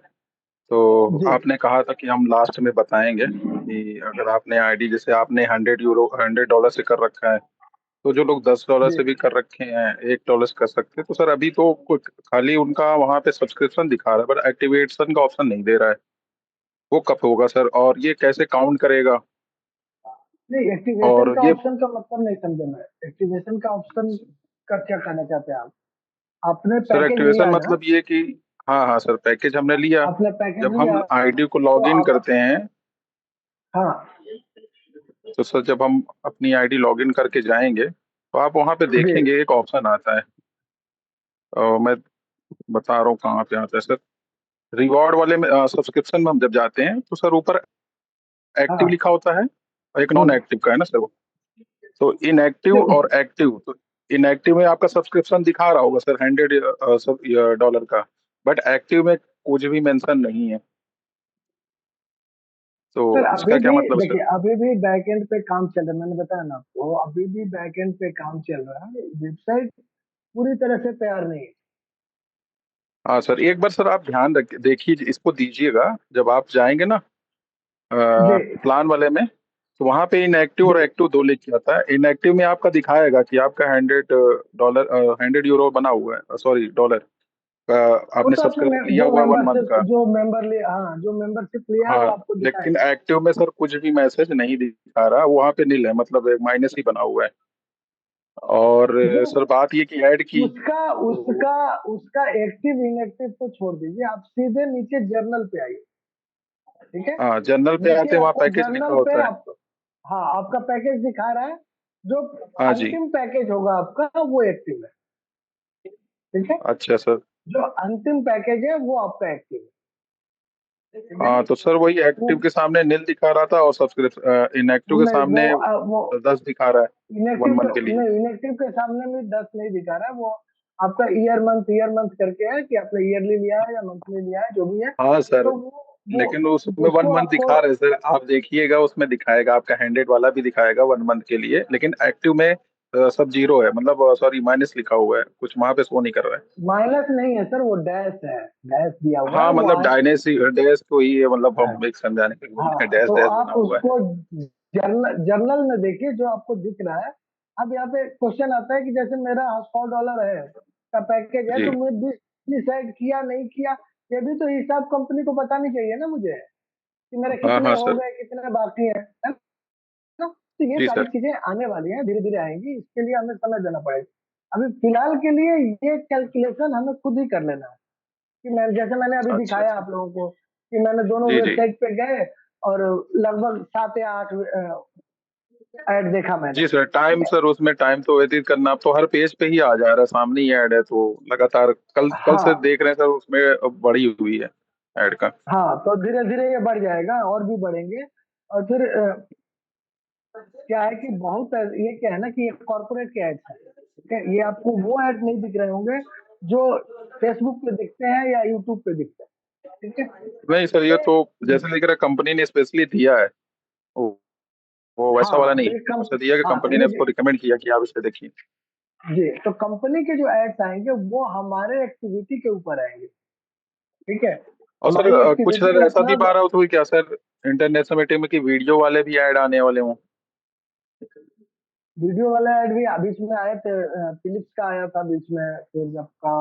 तो आपने कहा था कि हम लास्ट में बताएंगे कि अगर आपने आईडी जैसे आपने $100 से कर रखा है, तो जो लोग $10 से भी कर रखे हैं, $1 से कर सकते हैं। तो सर अभी तो खाली उनका वहाँ पे सब्सक्रिप्शन दिखा रहा है, पर एक्टिवेशन का ऑप्शन नहीं दे रहा है। वो कब होगा सर, और ये कैसे काउंट करेगा। नहीं एक्टिवेशन और का ये ऑप्शन का मतलब नहीं समझा मैं। एक्टिवेशन का ऑप्शन का क्या कहना चाहते हैं आप। आपने सर पैकेज लिया एक्टिवेशन है ना, मतलब ये कि हाँ हाँ सर पैकेज हमने लिया। आपने पैकेज जब लिया हम आईडी को लॉग तो इन आप, करते हैं, हाँ तो सर जब हम अपनी आईडी लॉग इन करके जाएंगे तो आप वहाँ पे जी देखेंगे एक ऑप्शन आता है। मैं बता रहा हूँ कहाँ पे आता है सर। रिवॉर्ड वाले में सब्सक्रिप्शन में हम जब जाते हैं तो सर ऊपर एक्टिव हाँ लिखा होता है, और एक नॉन एक्टिव का है ना सर वो। तो इनएक्टिव नहीं, और एक्टिव, तो इनएक्टिव में आपका सब्सक्रिप्शन दिखा रहा होगा सर $100 का, बट एक्टिव में कुछ भी मेंशन नहीं है। तो सर इसका अभी क्या भी मतलब सर। देखिए अभी भी बैकएंड पे काम चल रहा है, मैंने बताया ना आपको, अभी भी बैकएंड पे काम चल रहा है। वेबसाइट पूरी तरह से तैयार नहीं है। हाँ सर एक बार सर आप ध्यान रख देखिए, इसको दीजिएगा जब आप जाएंगे ना जी प्लान वाले में, तो वहाँ पे इनएक्टिव और जी एक्टिव दो लिख आता है। इनएक्टिव में आपका दिखाएगा कि आपका $100 बना हुआ है, सॉरी डॉलर का वो आपने तो आपने सब्सक्राइब लिया जो हुआ है 1 मंथ का। मेंबरशिप लिया है वो हाँ आपको लेकिन दिखाएगा। एक्टिव में सर कुछ भी मैसेज नहीं दिखा रहा, वहाँ पे नील है, मतलब माइनस ही बना हुआ है। और सर बात ये कि ऐड की उसका उसका उसका एक्टिव इनएक्टिव तो छोड़ दीजिए, आप सीधे नीचे जर्नल पे आइए, ठीक है। हाँ जर्नल पे नीचे आते हैं, वहाँ आपको पैकेज लिखा जर्नल पे होता है। आप, हाँ आपका पैकेज दिखा रहा है, जो हाँ जी। अंतिम पैकेज होगा आपका वो एक्टिव है, ठीक है। अच्छा सर। जो अंतिम पैकेज है वो आपका एक्टिव है, ठीक है। हाँ तो सर वही एक्टिव के सामने नील दिखा रहा था और सब्सक्रिप्शन इनएक्टिव के नहीं सामने वो 10 दिखा रहा है इनएक्टिव 1 मंथ के लिए। नहीं, इनएक्टिव के सामने में 10 नहीं दिखा रहा है, वो आपका ईयर मंथ करके है कि आपने ईयरली लिया है या मंथली लिया है, जो भी है। हाँ सर, तो वो लेकिन उसमें 1 उसको मंथ आपको दिखा रहे हैं सर, आप देखिएगा उसमें दिखाएगा आपका 100 वाला भी दिखाएगा 1 मंथ के लिए, लेकिन एक्टिव में सब जीरो है, मतलब सॉरी माइनस लिखा हुआ है, कुछ वहाँ पे शो नहीं कर रहा है। माइनस नहीं है सर, वो डैश है, डैश दिया हुआ है हाँ वो मतलब डैश को ही है, मतलब हाँ, हम एक समझाने के लिए बोल रहे हैं, हाँ डैश तो डैश बना आप हुआ है। उसको जर्नल में देखिए जो आपको दिख रहा है। अब यहाँ पे क्वेश्चन आता है कि जैसे मेरा $100 है का पैकेज है, जी तो मैं डिसाइड किया नहीं किया, ये भी तो हिसाब कंपनी को बतानी चाहिए ना मुझे, कि मेरे हाँ कितने हाँ हो सर। गए कितने बाकी है ना। तो ये जी सारी सर। चीजें आने वाली हैं, धीरे धीरे आएंगी, इसके लिए हमें समय देना पड़ेगा। अभी फिलहाल के लिए ये कैलकुलेशन हमें खुद ही कर लेना है, कि मैं जैसे मैंने अभी अच्छा दिखाया अच्छा। आप लोगों को कि मैंने दोनों जी जी। वेबसाइट पे गए और लगभग 7 या 8 ऐड देखा मैंने, जी सर, ठीक टाइम है। सर उसमें टाइम तो व्यतीत करना, अब तो हर पेज पे ही आ जा रहा है, सामने ही ऐड है, तो लगातार कल कल से हाँ देख रहे हैं सर, उसमें अब बढ़ी हुई है ऐड का। हाँ, तो धीरे धीरे ये बढ़ जाएगा और भी बढ़ेंगे। और फिर क्या है कि ये क्या है ना कि ये कॉर्पोरेट के एड्स है, ठीक है। ये आपको वो ऐड नहीं दिख रहे होंगे जो फेसबुक पे दिखते हैं या यूट्यूब पे दिखते हैं, ठीक है। नहीं सर, ये तो जैसे लिख रहा है कंपनी ने स्पेशली दिया है, वो वैसा वाला हाँ नहीं, तो ये कम उसे दिया कि हाँ तो कंपनी ने उसको रिकमेंड किया कि आप इसे देखिए। जी, तो कंपनी के जो एड्स आएंगे वो हमारे एक्टिविटी के ऊपर आएंगे, ठीक है। और सर हमारी कुछ एक्टिविटी सर का ऐसा भी मतलब पा रहा हो तो क्या सर, इंटरनेशनल मीटिंग में कि वीडियो वाले भी ऐड आने वाले हों? वीडियो वाला ऐड भी बीच में आए थे, फिलिप्स का आया था बीच में, फिर आपका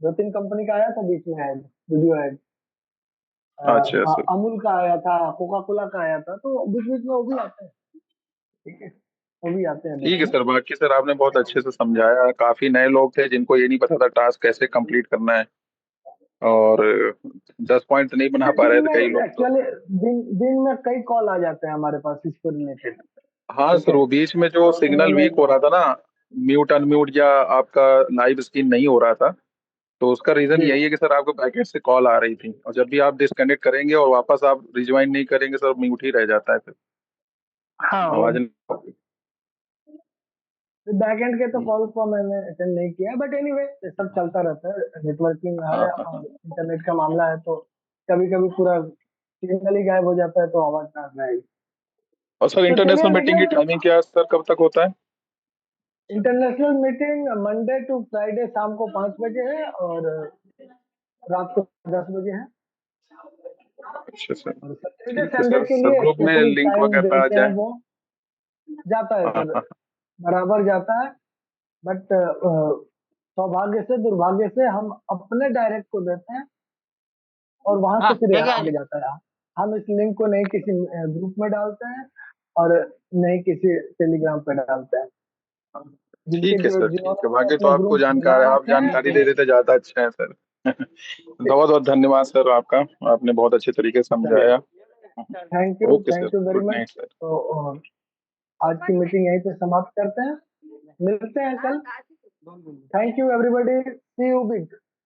2-3 कंपनी का आया था बीच में ऐड, वीडियो ऐड। अच्छा सर। अमूल का आया था, कोका कोला का आया था, तो बीच बीच में वो भी आते हैं, ठीक है, वो भी आते हैं बीच ठीक है में। सर, बाकी सर आपने बहुत अच्छे से समझाया, काफी नए लोग थे जिनको ये नहीं पता था टास्क कैसे कंप्लीट करना है, और 10 पॉइंट नहीं बना पा रहे थे कई लोग तो। एक्चुअली दिन में कई कॉल आ जाते हैं हमारे पास इसको रिलेटेड, हाँ ठीक सर, है। वो बीच में जो तो सिग्नल मैंने वीक हो रहा था ना, म्यूट अनम्यूट या आपका लाइव स्क्रीन नहीं हो रहा था, तो उसका रीजन जी यही है कि सर आपको पैकेट से कॉल आ रही थी, और जब भी आप डिस्कनेक्ट करेंगे और वापस आप रिज्वाइन नहीं करेंगे सर, म्यूट ही रह जाता है, फिर हाँ, वो आवाज नहीं। बैक एंड के तो कॉल को मैंने अटेंड नहीं किया, बट एनीवे सब चलता रहता है, नेटवर्किंग हाँ है हाँ हाँ। और इंटरनेट का मामला है, तो कभी कभी पूरा सिग्नल ही गायब हो जाता है तो आवाज कहाँ आएगी। और सर तो चलिए, इंटरनेशनल मीटिंग की लेकिन टाइमिंग क्या है सर, कब तक होता है? International meeting Monday to Friday शाम को 5 बजे है और रात को 10 बजे है। अच्छा सर। और सैटरडे ठीक है संडे सर, के सर लिए ग्रुप में स्पेशल लिंक टाइम वगैरह आ देते हैं, जाए। वो जाता है हाँ सर, हाँ। बराबर जाता है। बट सौभाग्य से दुर्भाग्य से हम अपने डायरेक्ट को देते हैं और वहां से हाँ फिर ठीक है आगे जाता है। हम इस लिंक को नहीं किसी ग्रुप में डालते हैं और नहीं किसी टेलीग्राम पे डालते हैं। जिनके ठीक है जो सर, ठीक है, जिन्होंने बाकी तो अपने आपको ग्रुप बना जानकार है, आप रखे जानकारी हैं, दे देते ज्यादा अच्छा है सर। बहुत बहुत धन्यवाद सर आपका, आपने बहुत अच्छे तरीके से चलिए, समझाया। Okay sir, thank you very good much. Night sir. तो आज की मीटिंग यहीं पे समाप्त करते हैं, मिलते हैं कल। Thank you everybody, see you big.